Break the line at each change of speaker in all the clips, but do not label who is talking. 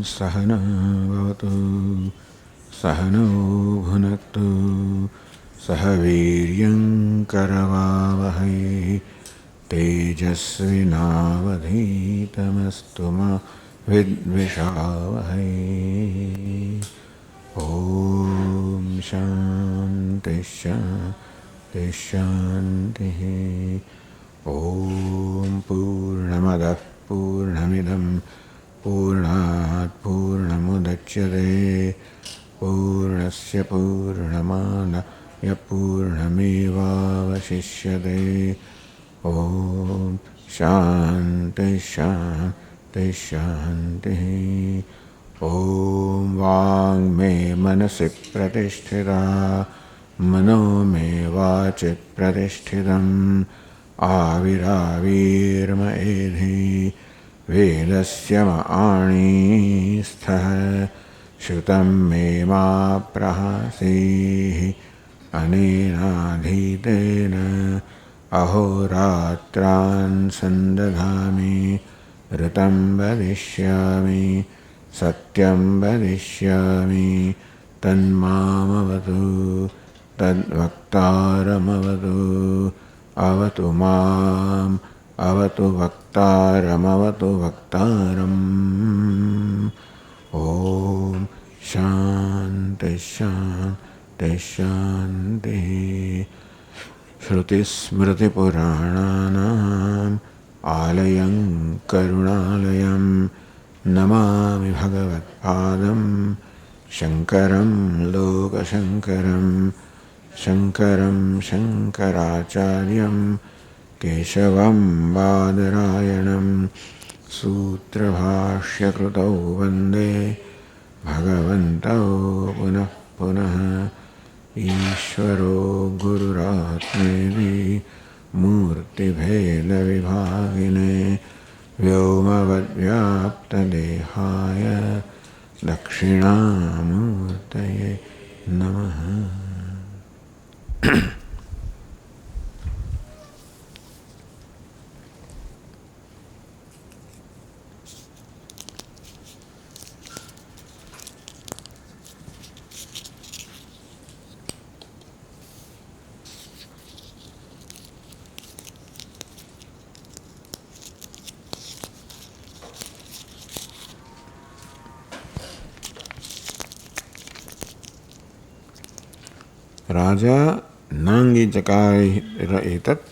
सहना भवतु सहनौ भुनक्तु सह वीर्यं करवावहै तेजस्विनावधीतमस्तु मा विद्विषावहै। ॐ शान्ति शान्ति शान्तिः। ॐ पूर्णमदः पूर्णमिदं पूर्णात् पूर्णमुदच्यते पूर्णस्य पूर्णमादाय पूर्णमेवावशिष्यते। ॐ शान्ति शान्ति शान्तिः। ॐ वाङ्मे मनसि प्रतिष्ठिता मनो मे वाचि प्रतिष्ठितम् आविराविर्म एधि वेदस्य मणिस्थः श्रुतं मे मा प्रहासीः अनेनाधीतेन अहोरात्रान् सन्दधामि ऋतं वदिष्यामि सत्यं वदिष्यामि तन्मामवतु तद्वक्तारमवतु अवतु माम् अवतु वक्तारमवतु वक्तारम्। ॐ शान्ति शान्ति शान्तिः। श्रुतिस्मृतिपुराणानाम् आलयं करुणालयं नमामि भगवत्पादं शङ्करं लोकशङ्करं शङ्करं शङ्कराचार्यं केशवं बादरायणं सूत्रभाष्यकृतौ वन्दे भगवन्तौ पुनः पुनः। ईश्वरो गुरुरात्मेति मूर्तिभेदविभागिने व्योमवद्व्याप्तदेहाय दक्षिणामूर्तये नमः। राजा नांगीचकार एतत्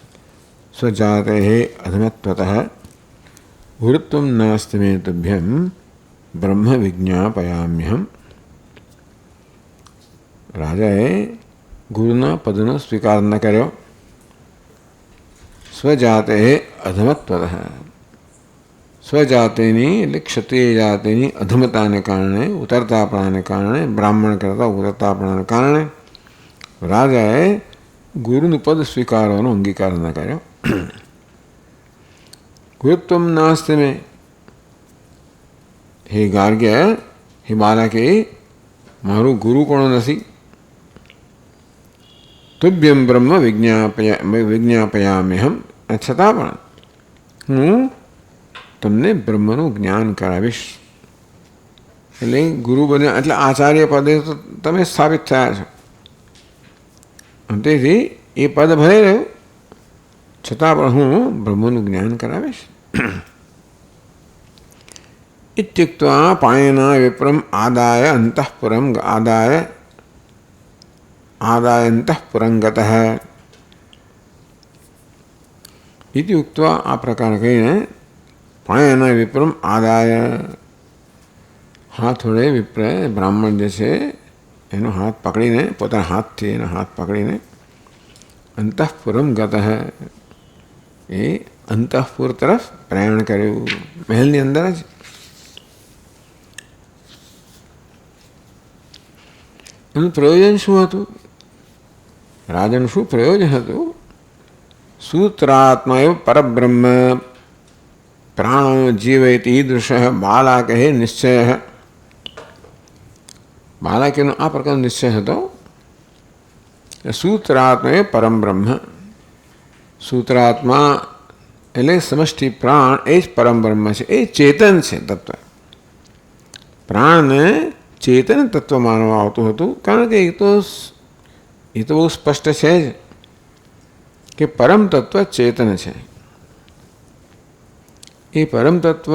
स्वजातेः अधमत्वतः गुरुत्वं नास्ति मे तुभ्यं ब्रह्म विज्ञापयाम्यहम्। રાજાએ ગુરુના પદનો સ્વીકાર ન કર્યો. સ્વજાતે અધમત્વતઃ, સ્વજાતિની એટલે ક્ષત્રિય જાતિની અધમતાને કારણે, ઉતરતાપણાને કારણે, બ્રાહ્મણ કરતાં ઉતરતાપણાને કારણે રાજાએ ગુરુનું પદ સ્વીકારવાનો અંગીકાર ન કર્યો. ગુરુત્વમ નાસ્તિ મે, હે ગાર્ગ્ય, હે બાલકે, મારું ગુરુ કોણ નથી. તુભ્યમ બ્રહ્મ વિજ્ઞાપયામ્યહમ, છતાં પણ હું તમને બ્રહ્મનું જ્ઞાન કરાવીશ. એટલે ગુરુ બન્યા એટલે આચાર્ય પદે તો તમે સ્થાપિત થયા છો. તેથી એ પદ ભલે રહ્યું, છતાં પણ હું બ્રહ્મનું જ્ઞાન કરાવીશ. ઇત્યુક્ત્વા પાણિના વિપ્રમ આદાય અંતઃપુરમ આદાય અંતઃપુરં ગતઃ ઇતિ ઉક્ત્વા, આ પ્રકાર કહીને પાણિના વિપ્રમ આદાય, હાથ વડે વિપ્ર બ્રાહ્મણ જે છે એનો હાથ પકડીને, પોતાના હાથથી એનો હાથ પકડીને અંતઃપુરમ ગતઃ, એ અંતઃપુર તરફ પ્રયાણ કર્યું, મહેલની અંદર જ. એનું પ્રયોજન શું હતું? રાજાનું શું પ્રયોજન હતું? સૂત્રાત્મા એવ પરબ્રહ્મ પ્રાણો જીવયતિ ઈદૃશ બાલાકે નિશ્ચય. બાલાકેનો આ પ્રકારનો નિશ્ચય હતો. સૂત્રાત્મા એ પરમ બ્રહ્મ, સૂત્રાત્મા એટલે સમષ્ટિ પ્રાણ, એ જ પરમ બ્રહ્મ છે, એ ચેતન છે તત્વ. પ્રાણને ચેતન તત્વ માનવામાં આવતું હતું, કારણ કે એ તો બહુ સ્પષ્ટ છે જ કે પરમ તત્વ ચેતન છે. એ પરમ તત્વ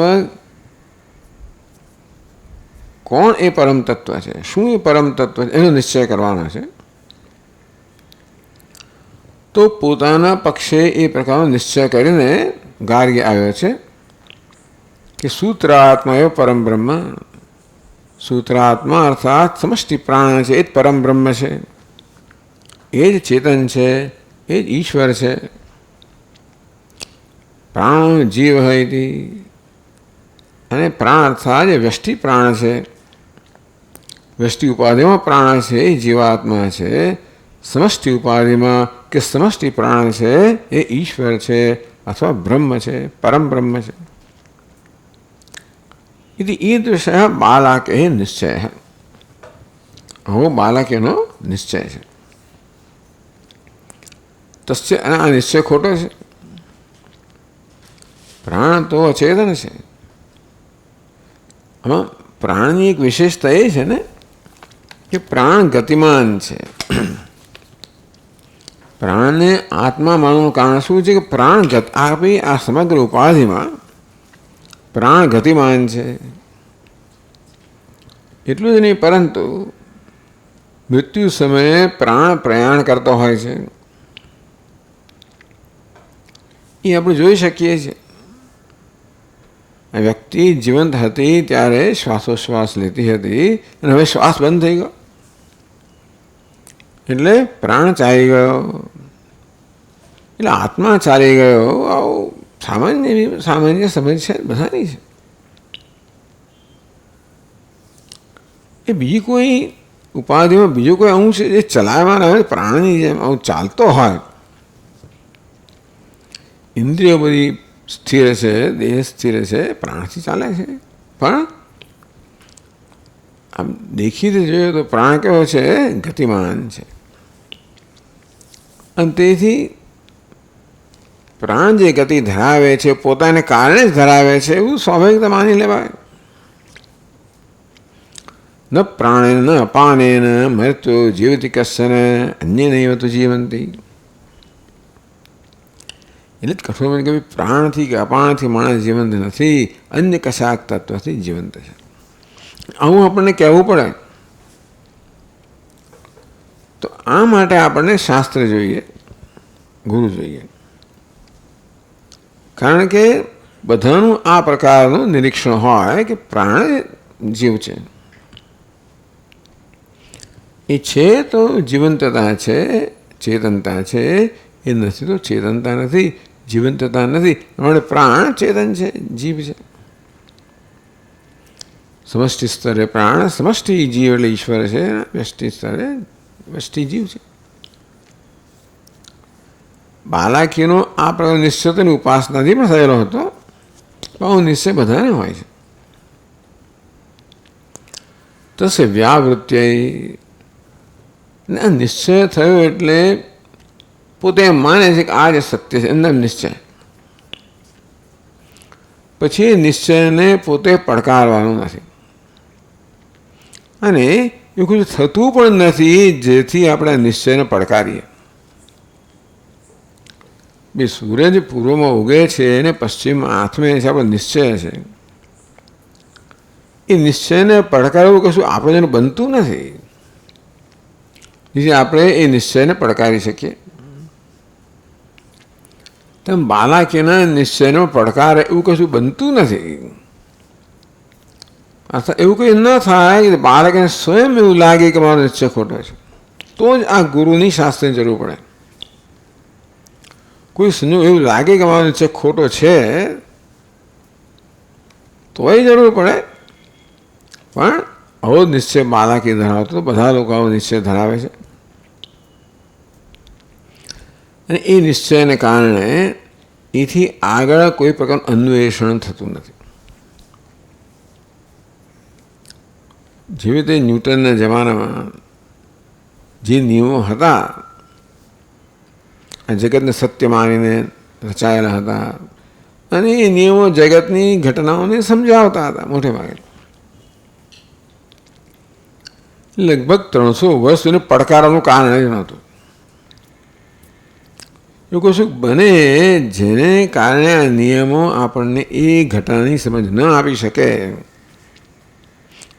કોણ? એ પરમ તત્વ છે. શું એ પરમ તત્વ છે એનો નિશ્ચય કરવાનો છે. તો પોતાના પક્ષે એ પ્રકારનો નિશ્ચય કરીને ગાર્ગ્ય આવ્યો છે કે સૂત્રાત્મા એવ પરમ બ્રહ્મ. સૂત્રાત્મા અર્થાત સમષ્ટિ પ્રાણ છે, એ જ પરમ બ્રહ્મ છે, એ જ ચેતન છે, એ જ ઈશ્વર છે. પ્રાણો જીવ હોય અને પ્રાણ અર્થાત જે વ્યષ્ટિ પ્રાણ છે, વ્યષ્ટિ ઉપાધિમાં પ્રાણ છે એ જીવાત્મા છે, સમષ્ટિ ઉપાધિમાં કે સમષ્ટિ પ્રાણ છે એ ઈશ્વર છે અથવા બ્રહ્મ છે, પરમ બ્રહ્મ છે. इति ईदृशः बालाके निश्चयः. આવો બાલાકેનો નિશ્ચય છે. તસ્ય આ નિશ્ચય ખોટો છે. પ્રાણ તો અચેતન છે. આમાં પ્રાણની એક વિશેષતા એ છે ને કે પ્રાણ ગતિમાન છે. પ્રાણને આત્મા માનવાનું કારણ શું છે કે પ્રાણ આપી આ સમગ્ર ઉપાધિમાં પ્રાણ ગતિમાન છે. એટલું જ નહીં, પરંતુ મૃત્યુ સમયે પ્રાણ પ્રયાણ કરતો હોય છે. એ આપણે જોઈ શકીએ છીએ. આ વ્યક્તિ જીવંત હતી ત્યારે શ્વાસોશ્વાસ લેતી હતી અને હવે શ્વાસ બંધ થઈ ગયો એટલે પ્રાણ ચાલી ગયો, એટલે આત્મા ચાલી ગયો. આવું સામાન્ય સમજ છે બધાની છે. એ બીજી કોઈ ઉપાધિમાં બીજો કોઈ અંશ જે ચલાવવાના હોય પ્રાણની જેમ આવું ચાલતો હોય. ઇન્દ્રિયો બધી સ્થિર છે, દેહ સ્થિર છે, પ્રાણથી ચાલે છે. પણ આમ દેખીતી જોઈએ તો પ્રાણ કેવો છે? ગતિમાન છે. અને તેથી પ્રાણ જે ગતિ ધરાવે છે પોતાને કારણે જ ધરાવે છે એવું સ્વાભાવિક માની લેવાય. ન પ્રાણેન ન અપાનેન મૃત્યુ જીવતી કશ્ચન અન્ય નૈવ તો જીવંતી. એટલે જ કઠોર કે પ્રાણથી કે અપાણથી માણસ જીવંત નથી, અન્ય કશાક તત્વથી જીવંત છે. આવું આપણને કહેવું પડે. તો આ માટે આપણને શાસ્ત્ર જોઈએ, ગુરુ જોઈએ. કારણ કે બધાનું આ પ્રકારનું નિરીક્ષણ હોય કે પ્રાણ જીવ છે. એ છે તો જીવંતતા છે, ચેતનતા છે. એ નથી તો ચેતનતા નથી, જીવંતતા નથી. આપણે પ્રાણ ચેતન છે, જીવ છે. સમષ્ટિ સ્તરે પ્રાણ, સમષ્ટિ જીવ એટલે ઈશ્વર છે. વ્યષ્ટિ સ્તરે વ્યષ્ટિ જીવ છે. બાલાકીનો આ પ્રકાર નિશ્ચય તેની ઉપાસનાથી પણ થયેલો હતો. આવો નિશ્ચય બધાને હોય છે. તસે વ્યાવૃત્ય નિશ્ચય થયો એટલે પોતે એમ માને છે કે આ જ સત્ય છે, એમનો નિશ્ચય. પછી એ નિશ્ચયને પોતે પડકારવાનું નથી અને એવું કશું થતું પણ નથી જેથી આપણે નિશ્ચયને પડકારીએ. બે સૂરજ પૂર્વમાં ઉગે છે અને પશ્ચિમમાં આથમે છે, આપણો નિશ્ચય છે. એ નિશ્ચયને પડકારવું કશું આપણે જેનું બનતું નથી, જેથી આપણે એ નિશ્ચયને પડકારી શકીએ. તેમ બાલાકીના નિશ્ચયનો પડકાર એવું કશું બનતું નથી. અર્થાત એવું કંઈ ન થાય કે બાળકને સ્વયં એવું લાગે કે મારો નિશ્ચય ખોટો છે, તો જ આ ગુરુની શાસ્ત્રની જરૂર પડે. કોઈ સંજોગ એવું લાગે કે મારો નિશ્ચય ખોટો છે તોય જરૂર પડે. પણ આવો નિશ્ચય બાલાકી ધરાવતો બધા લોકો આવો નિશ્ચય ધરાવે છે. અને એ નિશ્ચયને કારણે એથી આગળ કોઈ પ્રકારનું અન્વેષણ થતું નથી. જેવી રીતે ન્યૂટનના જમાનામાં જે નિયમો હતા આ જગતને સત્ય માનીને રચાયેલા હતા અને એ નિયમો જગતની ઘટનાઓને સમજાવતા હતા મોટે ભાગે. લગભગ 300 વર્ષ એને પડકારવાનું કારણ જ નહોતું. એવું કશું બને જેને કારણે આ નિયમો આપણને એ ઘટનાની સમજ ન આપી શકે,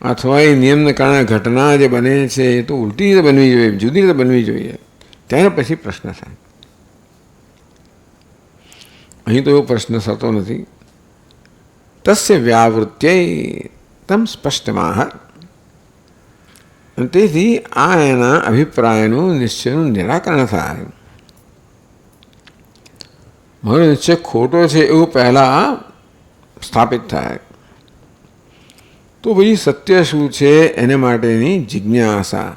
અથવા એ નિયમને કારણે ઘટના જે બને છે એ તો ઉલટી રીતે બનવી જોઈએ, જુદી રીતે બનવી જોઈએ, ત્યારે પછી પ્રશ્ન થાય. અહીં તો એવો પ્રશ્ન થતો નથી. તસ્ય વ્યાવૃત્યય તમ સ્પષ્ટમાહ. અને તેથી આ એના અભિપ્રાયનું નિશ્ચયનું નિરાકરણ થાય. મારો નિશ્ચય ખોટો છે એવું પહેલાં સ્થાપિત થાય, તો પછી સત્ય શું છે એને માટેની જિજ્ઞાસા,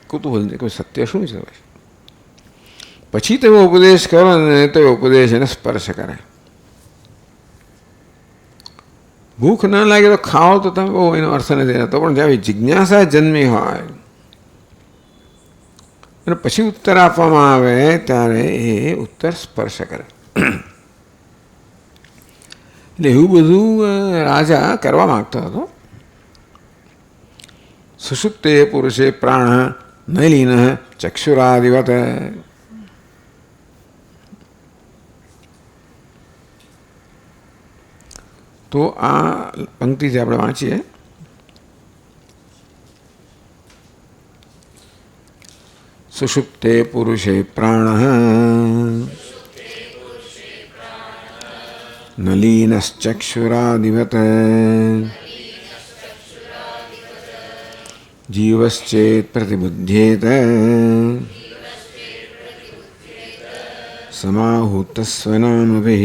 કુતૂહલ, કોઈ સત્ય શું છે, પછી તમે ઉપદેશ કરો ને તો ઉપદેશ એને સ્પર્શ કરે. ભૂખ ના લાગે તો ખાઓ તો તમે બહુ એનો અર્થ નથી રહેતો, પણ જ્યારે જિજ્ઞાસા જન્મી હોય અને પછી ઉત્તર આપવામાં આવે ત્યારે એ ઉત્તર સ્પર્શ કરે. એટલે એવું બધું રાજા કરવા માગતો હતો. સુષુપ્તે પુરુષે પ્રાણ નલિન ચક્ષુરાદિવત. તો આ પંક્તિથી આપણે વાંચીએ. સુષુપ્તે પુરુષે પ્રાણ નલીનશ્ચક્ષુરાદિવત જીવશ્ચેત પ્રતિબુધ્યેત સમાહૂતસ્વનામભિઃ.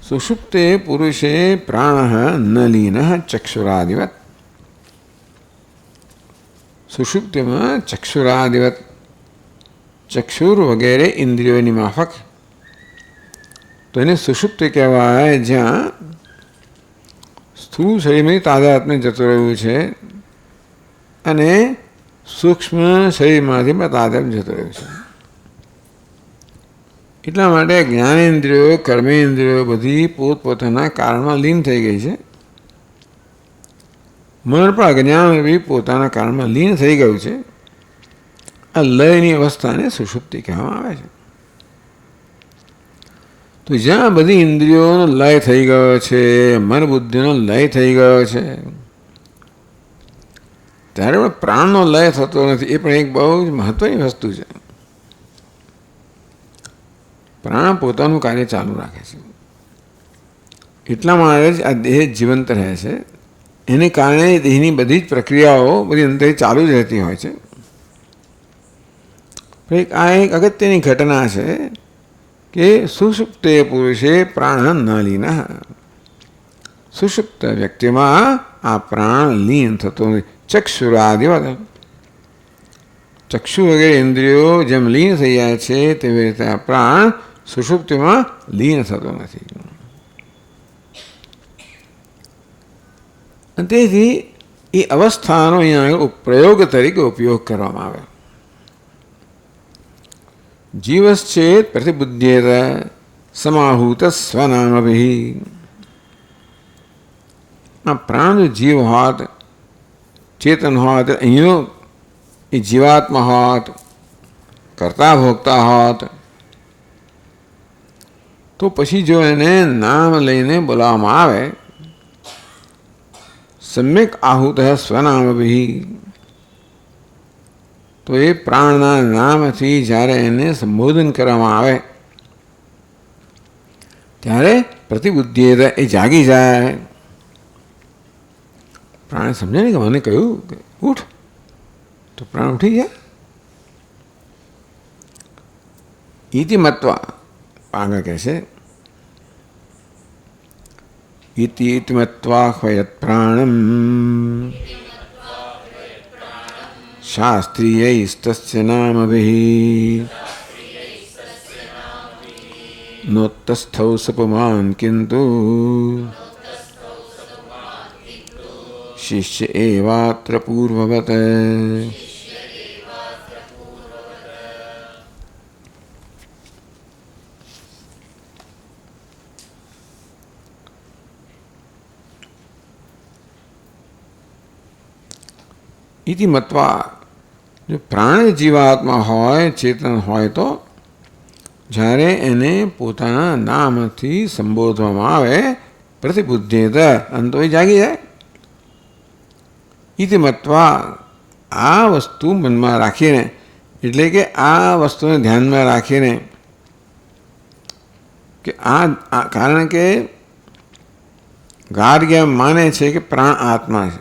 સુષુપ્તે પુરુષે પ્રાણ ન લીન ચક્ષુરાદિવત. સુષુપ્તિમાં ચક્ષુરાદિવત, ચક્ષુર વગેરે ઇન્દ્રિયોની માફક, તો એને સુષુપ્તિ કહેવાય, જ્યાં સ્થૂળ શરીરમાંથી તાદાત્મ્ય જતું રહ્યું છે અને સૂક્ષ્મ શરીરમાંથી પણ તાદાત્મ્ય જતું રહ્યું છે. એટલા માટે જ્ઞાનેન્દ્રિયો, કર્મેન્દ્રિયો બધી પોતપોતાના કારણમાં લીન થઈ ગઈ છે. મન પણ અજ્ઞાન બી પોતાના કારણમાં લીન થઈ ગયું છે. આ લયની અવસ્થાને સુષુપ્તિ કહેવામાં આવે છે. તો જ્યાં બધી ઇન્દ્રિયોનો લય થઈ ગયો છે, મન બુદ્ધિનો લય થઈ ગયો છે, ત્યારે પણ પ્રાણનો લય થતો નથી. એ પણ એક બહુ જ મહત્વની વસ્તુ છે. પ્રાણ પોતાનું કાર્ય ચાલુ રાખે છે. એટલા માટે જ આ દેહ જીવંત રહે છે. એને કારણે દેહની બધી જ પ્રક્રિયાઓ બધી અંદરથી ચાલુ જ રહેતી હોય છે. આ એક અગત્યની ઘટના છે કે સુષુપ્તે પુરુષે પ્રાણ ન લીન. સુષુપ્ત વ્યક્તિમાં આ પ્રાણ લીન થતો નથી. ચક્ષુરાદિવત, ચક્ષુ વગેરે ઇન્દ્રિયો જેમ લીન થઈ જાય છે તેવી રીતે આ પ્રાણ સુષુપ્તિમાં લીન થતો નથી. તેથી એ અવસ્થાનો અહીંયા પ્રયોગ તરીકે ઉપયોગ કરવામાં આવે. જીવશ્ચેત પ્રતિબુદ્ધ્યેત સમાહૂત સ્વનામભિઃ. આ પ્રાણ જીવ હોત, ચેતન હોત, અહીંનો એ જીવાત્મા હોત, કરતા ભોગતા હોત, તો પછી જો એને નામ લઈને બોલાવવામાં આવે, સમ્યક આહુત સ્વનામભિઃ, તો એ પ્રાણના નામથી જ્યારે એને સંબોધન કરવામાં આવે ત્યારે પ્રતિબુદ્ધિ એ જાગી જાય. પ્રાણ સમજે ને કે મને કહ્યું કે ઉઠ, તો પ્રાણ ઉઠી જાય. ઇતિ મત્વા, આગળ કહે છે, ઇતિ મત્વા હ્વયત પ્રાણમ શાસ્ત્રીયૈસ્તસ્ય નામભિઃ નોત્તસ્થૌ સપમાન કિંતુ શિષ્ય એવાત્ર પૂર્વવત. ઇતિ મત્વા, જો પ્રાણ જીવાત્મા હોય, ચેતન હોય, તો જ્યારે એને પોતાના નામથી સંબોધવામાં આવે પ્રતિબુદ્ધેત, અંતો એ જાગી જાય. ઇતિ મત્વા, આ વસ્તુ મનમાં રાખીને, એટલે કે આ વસ્તુને ધ્યાનમાં રાખીને કે કારણ કે ગાર્ગ્ય માને છે કે પ્રાણ આત્મા છે,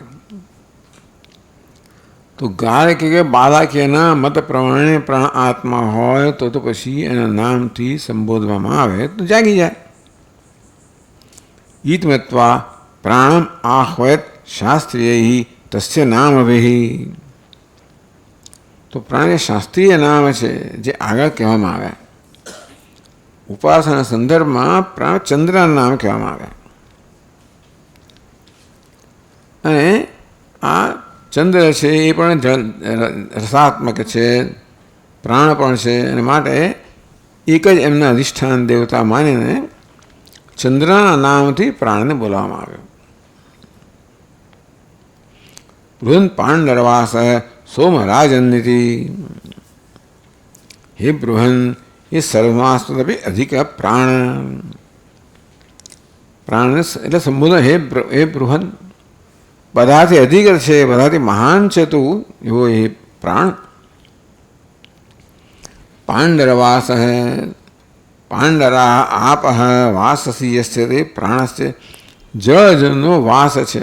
તો ગાર્ગ કે બાલાક્યના મત પ્રમાણે પ્રાણ આત્મા હોય તો પછી એના નામથી સંબોધવામાં આવે તો જાગી જાય. ઈત મત્વા પ્રાણમ આહ્વયત શાસ્ત્રીય તસ્ય નામ અભિ. તો પ્રાણ એ શાસ્ત્રીય નામ છે જે આગળ કહેવામાં આવ્યા. ઉપાસના સંદર્ભમાં પ્રાણ ચંદ્રના નામ કહેવામાં આવ્યા. અને આ ચંદ્ર છે એ પણ રસાત્મક છે, પ્રાણ પણ છે, અને માટે એક જ એમના અધિષ્ઠાન દેવતા માનીને ચંદ્રના નામથી પ્રાણને બોલાવવામાં આવ્યો. બૃહન પાંડરવાસ સોમરાજન્નિતિ. હે બૃહન, એ સર્વમાસ્તદપી અધિક પ્રાણ. પ્રાણ એટલે સંબોધન હે બૃહન, બધાથી અધિક છે, બધાથી મહાન છે તું, એવો એ પ્રાણ. પાંડરવાસ, પાંડરા આપ વાસસી યસ્ય તે પ્રાણસ્ય. જળજનનો વાસ છે,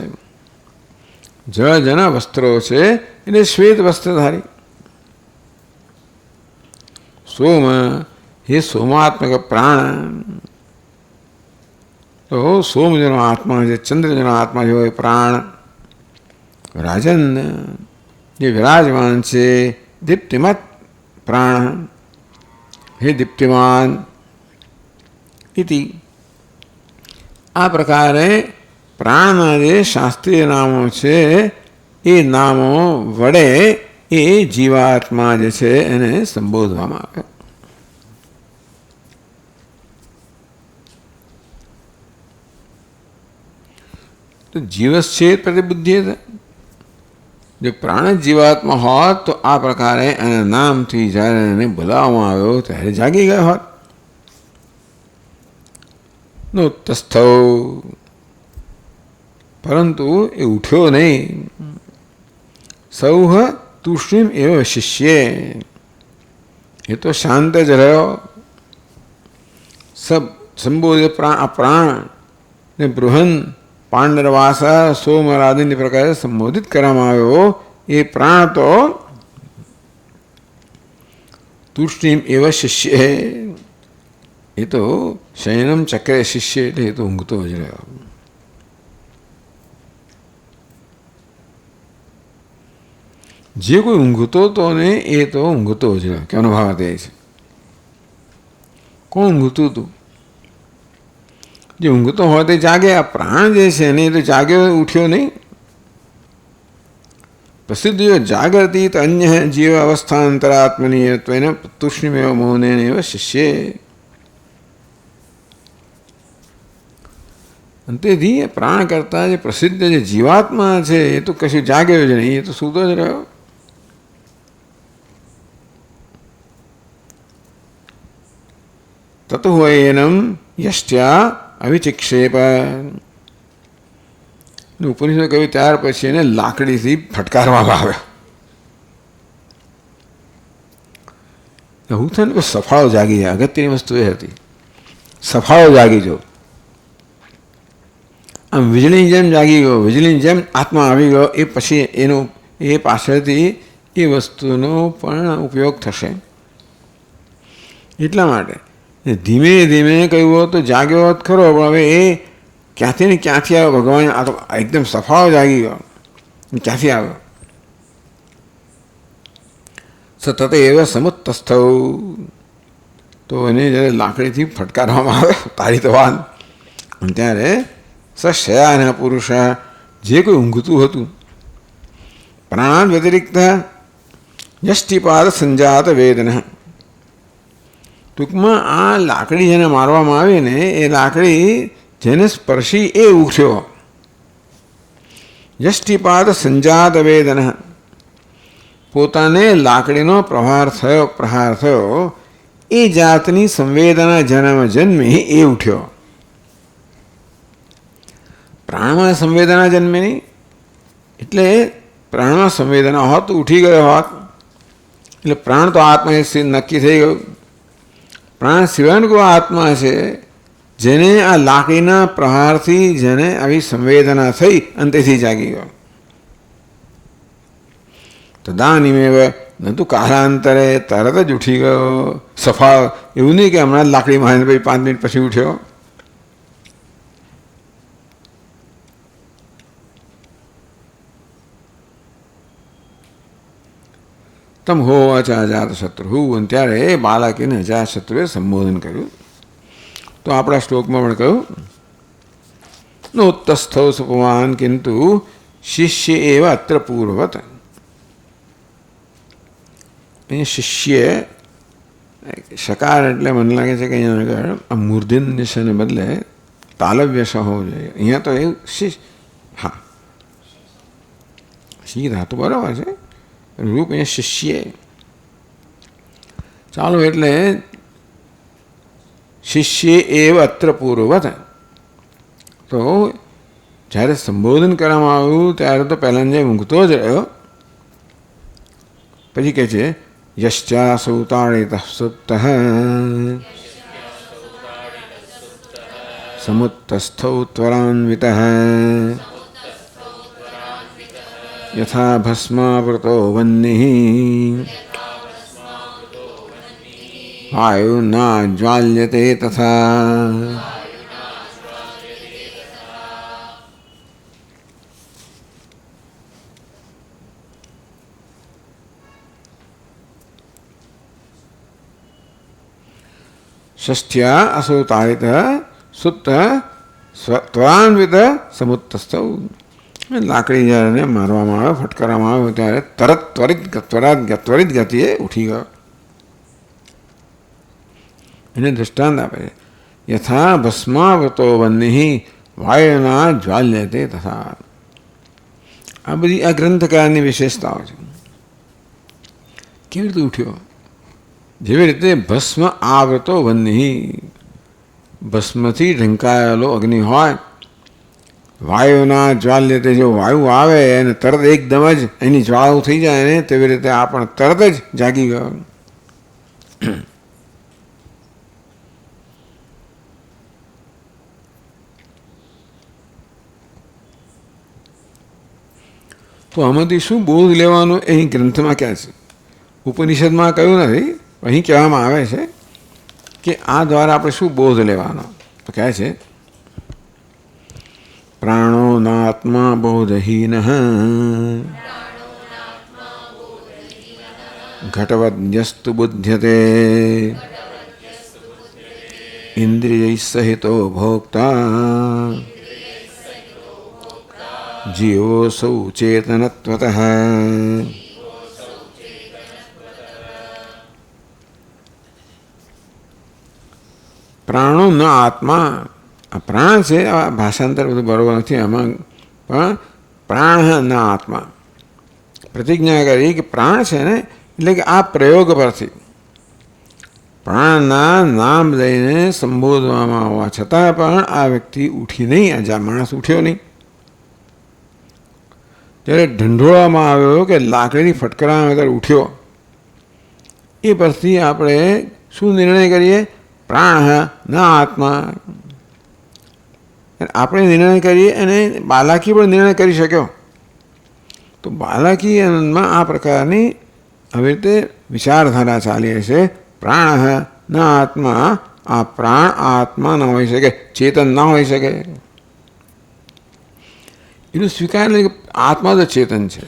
જળજના વસ્ત્રો છે એટલે શ્વેત વસ્ત્રધારી. સોમ, હે સોમાત્મક પ્રાણ. તો સોમજનો આત્મા છે, ચંદ્રજનો આત્મા જેવો એ પ્રાણ. રાજન, જે વિરાજમાન છે, દીપ્તિમત પ્રાણ, હે દીપ્તિમાન. ઇતિ, આ પ્રકારે પ્રાણના જે શાસ્ત્રીય નામો છે એ નામો વડે એ જીવાત્મા જે છે એને સંબોધવામાં આવે. તો જીવશ્ચેત પ્રતિબુદ્ધિ, જો પ્રાણ જીવાત્મા હોત તો આ પ્રકારે એના નામથી જ્યારે એને બોલાવવામાં આવ્યો ત્યારે જાગી ગયો હોત. નો તસ્થૌ, પરંતુ એ ઉઠ્યો નહીં. સૌહ તુષ્ણીમ એવ શિષ્યે, એ તો શાંત જ રહ્યો. સબ સંબોધિત પ્રાણ ને બૃહન પાંડરવાસ સોમરાદિની પ્રકારે સંબોધિત કરવામાં આવ્યો. એ પ્રાણ તો તુષ્ણીમ એવ શિષ્ય, એ તો શયનમ ચક્રે શિષ્ય, એટલે એ તો ઊંઘતો જ રહ્યો. જે કોઈ ઊંઘતો હતો ને એ તો ઊંઘતો જ રહ્યો. કહેવાનો ભાવ તે છે. કોણ ઊંઘતું હતું? જે ઊંઘતો હોય તે જાગે. આ પ્રાણ જે છે ને એ તો જાગ્યો, ઉઠ્યો નહીં. પ્રસિદ્ધ જાગૃતિ અન્ય જીવ અવસ્થાંતરાત્મનીય ત્વેન તુષ્ણીમેવ મૌનેન એવ શિષ્યે. તેથી પ્રાણ કરતા જે પ્રસિદ્ધ જે જીવાત્મા છે એ તો કશું જાગ્યો જ નહીં, એ તો સૂતો જ રહ્યો. તતો હોય એનમ યષ્ટ્યા અવિચિક્ષેપ. ઉપનિષદ કહ્યું ત્યાર પછી એને લાકડીથી ફટકારવામાં આવ્યો. હું થયું ને સફાળો જાગી જાય. અગત્યની વસ્તુ એ હતી, સફાળો જાગી જો. આમ વીજળીની જેમ જાગી ગયો, વીજળીની જેમ આત્મા આવી ગયો. એ પછી એનો એ પાછળથી એ વસ્તુનો પણ ઉપયોગ થશે. એટલા માટે ધીમે ધીમે કહ્યું હોત તો જાગ્યો હોત ખરો, પણ હવે એ ક્યાંથી ને ક્યાંથી આવ્યો ભગવાન? આ તો એકદમ સફાળો જાગી ગયો. ક્યાંથી આવ્યો? સતત એવા સમુતસ્થ, તો એને જ્યારે લાકડીથી ફટકારવામાં આવે તારી તો વાત, ત્યારે સશયાન પુરુષ જે કોઈ ઊંઘતું હતું. પ્રાણ વ્યતિરિક્ત યષ્ટિપાદ સંજાત વેદના. ટૂંકમાં આ લાકડી જેને મારવામાં આવી ને એ લાકડી જેને સ્પર્શી એ ઉઠ્યો. યષ્ટિપાદ સંજાત વેદના. પોતાને લાકડીનો પ્રહાર થયો એ જાતની સંવેદના જેનામાં જન્મી એ ઉઠ્યો. પ્રાણમાં સંવેદના જન્મે નહીં, એટલે પ્રાણમાં સંવેદના હોત તો ઉઠી ગયો હોત. એટલે પ્રાણ તો આત્મા નક્કી થઈ ગયું. પ્રાણ સિવાયનો કોઈ આત્મા છે જેને આ લાકડીના પ્રહારથી જેને આવી સંવેદના થઈ અને તેથી જાગી ગયો. તદાનીમેવ ન તો કાલાંતરે તરત જ ઉઠી ગયો. સફા એવું નહીં કે હમણાં જ લાકડી મારીને પછી 5 મિનિટ પછી ઉઠ્યો. તમ હોવાચ અજાત શત્રુ. અને ત્યારે બાલકીને અજાત શત્રુએ સંબોધન કર્યું. તો આપણા શ્લોકમાં પણ કહ્યું નોત્તસ્થૌ સુપમાન કિંતુ શિષ્ય એવ અત્ર પૂર્વવત. અહીંયા શિષ્ય શકાર એટલે મને લાગે છે કે અહીંયા આગળ આ મૂર્ધન્યશને બદલે તાલવ્યશ હોવું જોઈએ. અહીંયા તો એવું હા શી ધાતુ બરાબર છે, રૂપ અહીંયા શિષ્ય. ચાલો એટલે શિષ્ય એવ અત્ર પૂર્વવત. તો જ્યારે સંબોધન કરવામાં આવ્યું ત્યારે તો પહેલાં જે ઊંઘતો જ રહ્યો. પછી કહે છે યશ્ચાસૌ તાડિતઃ સુપ્તઃ સમુત્તસ્થૌ ત્વરાન્વિતઃ યથા ભસ્માવૃતો વહ્નિઃ વાયુના જ્વાલ્યતે તથા. ષષ્ઠ્યા અસૌ તાડિતઃ સુપ્તઃ ત્વરાન્વિત સમુત્તસ્થૌ. લાકડી જ્યારે મારવામાં આવે ફટકારવામાં આવે ત્યારે ત્વરિત ગતિએ ઉઠી ગયો. એને દૃષ્ટાંત આપે છે યથા ભસ્માવતો વહ્નિઃ વાયુના જ્વાલ્યતે તથા. આ બધી આ ગ્રંથકારની વિશેષતાઓ છે. કેવી રીતે ઉઠ્યો? જેવી રીતે ભસ્મ આવૃતો વહ્નિઃ, ભસ્મથી ઢંકાયેલો અગ્નિ હોય, વાયુના જ્વાલ્યતે, જો વાયુ આવે અને તરત એકદમ જ એની જ્વાળાઓ થઈ જાય ને તેવી રીતે આ પણ તરત જ જાગી ગયો. તો આમાંથી શું બોધ લેવાનો અહીં ગ્રંથમાં ક્યાં છે? ઉપનિષદમાં કહ્યું નથી, અહીં કહેવામાં આવે છે કે આ દ્વારા આપણે શું બોધ લેવાનો. તો કહે છે પ્રાણો નાત્મા બોધહીન ઘટવદ્યસ્તુ બુધ્યતે ઇન્દ્રિય સહિતો ભોક્તા જીવોસૌ ચેતનત્વતઃ. પ્રાણો ન આત્મા. આ પ્રાણ છે, આ ભાષાંતર બધું બરોબર નથી આમાં, પણ પ્રાણ ન આત્મા. પ્રતિજ્ઞા કરી કે પ્રાણ છે ને, એટલે કે આ પ્રયોગ પરથી પ્રાણના નામ લઈને સંબોધવામાં આવવા છતાં પણ આ વ્યક્તિ ઉઠી નહીં, આ માણસ ઉઠ્યો નહીં. જ્યારે ઢંઢોળવામાં આવ્યો કે લાકડીની ફટકારવામાં ત્યારે ઉઠ્યો, એ પરથી આપણે શું નિર્ણય કરીએ? પ્રાણ ન આત્મા. આપણે નિર્ણય કરીએ અને બાલાકી પણ નિર્ણય કરી શક્યો. તો બાલાકી આનંદમાં આ પ્રકારની આવી રીતે વિચારધારા ચાલી હશે. પ્રાણ ન આત્મા. આ પ્રાણ આત્મા ન હોઈ શકે, ચેતન ના હોઈ શકે. એનું સ્વીકાર નહીં કે આત્મા તો ચેતન છે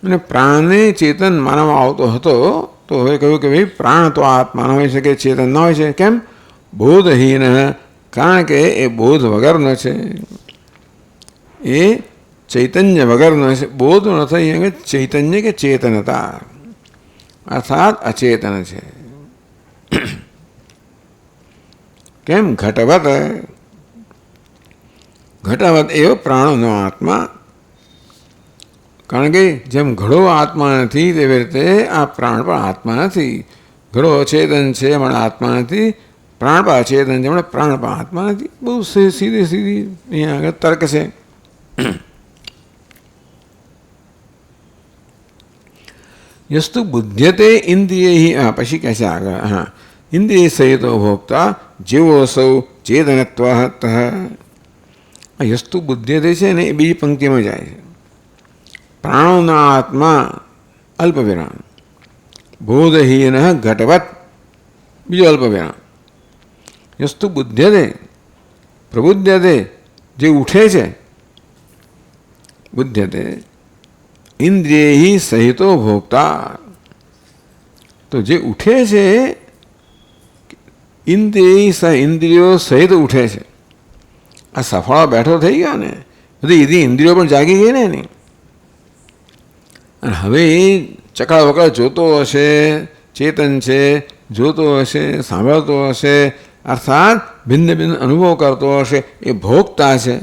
અને પ્રાણને ચેતન માનવામાં આવતો હતો. તો હવે કહ્યું કે ભાઈ પ્રાણ તો આત્મા ન હોઈ શકે, ચેતન ન હોય છે. કેમ? બોધહીન. કારણ કે એ બોધ વગરનો છે. એ ચૈતન્ય વગરનો છે. બોધ નથી, અહીંયા ચૈતન્ય કે ચેતનતા અર્થાત અચેતન છે. કેમ? ઘટવત, ઘટવત એવો પ્રાણોનો આત્મા. કારણ કે જેમ ઘડો આત્મા નથી તેવી રીતે આ પ્રાણ પણ આત્મા નથી. ઘડો અચેતન છે પણ આત્મા નથી, પ્રાણ પણ અચેતન છે પણ પ્રાણ પણ આત્મા નથી. બહુ સીધી અહીંયા આગળ તર્ક છે. યસ્તુ બુદ્ધ્યતે ઇન્દ્રિય, પછી કહે છે આગળ, હા, ઇન્દ્રિય સહિતો ભોગતા જેવો સૌ ચેતનત્વ. યસ્તુ બુદ્ધ્યતે છે ને એ બીજી પંક્તિમાં જાય છે. પ્રાણોના આત્મા અલ્પ વિરામ, બોધહીન ઘટવત બીજો અલ્પ વિરામ. યસ્તુ બુદ્ધ્યતે પ્રબુદ્ધ્યતે જે ઉઠે છે, બુદ્ધ્યતે ઇન્દ્રિય સહિતો ભોગતા. તો જે ઉઠે છે ઇન્દ્રિયો સહિત ઉઠે છે. આ સફાળો બેઠો થઈ ગયો ને, બધી ઇન્દ્રિયો પણ જાગી ગઈ ને એની. અને હવે એ ચકડા વકડા જોતો હશે, ચેતન છે, જોતો હશે, સાંભળતો હશે, અર્થાત ભિન્ન ભિન્ન અનુભવ કરતો હશે, એ ભોગતા છે.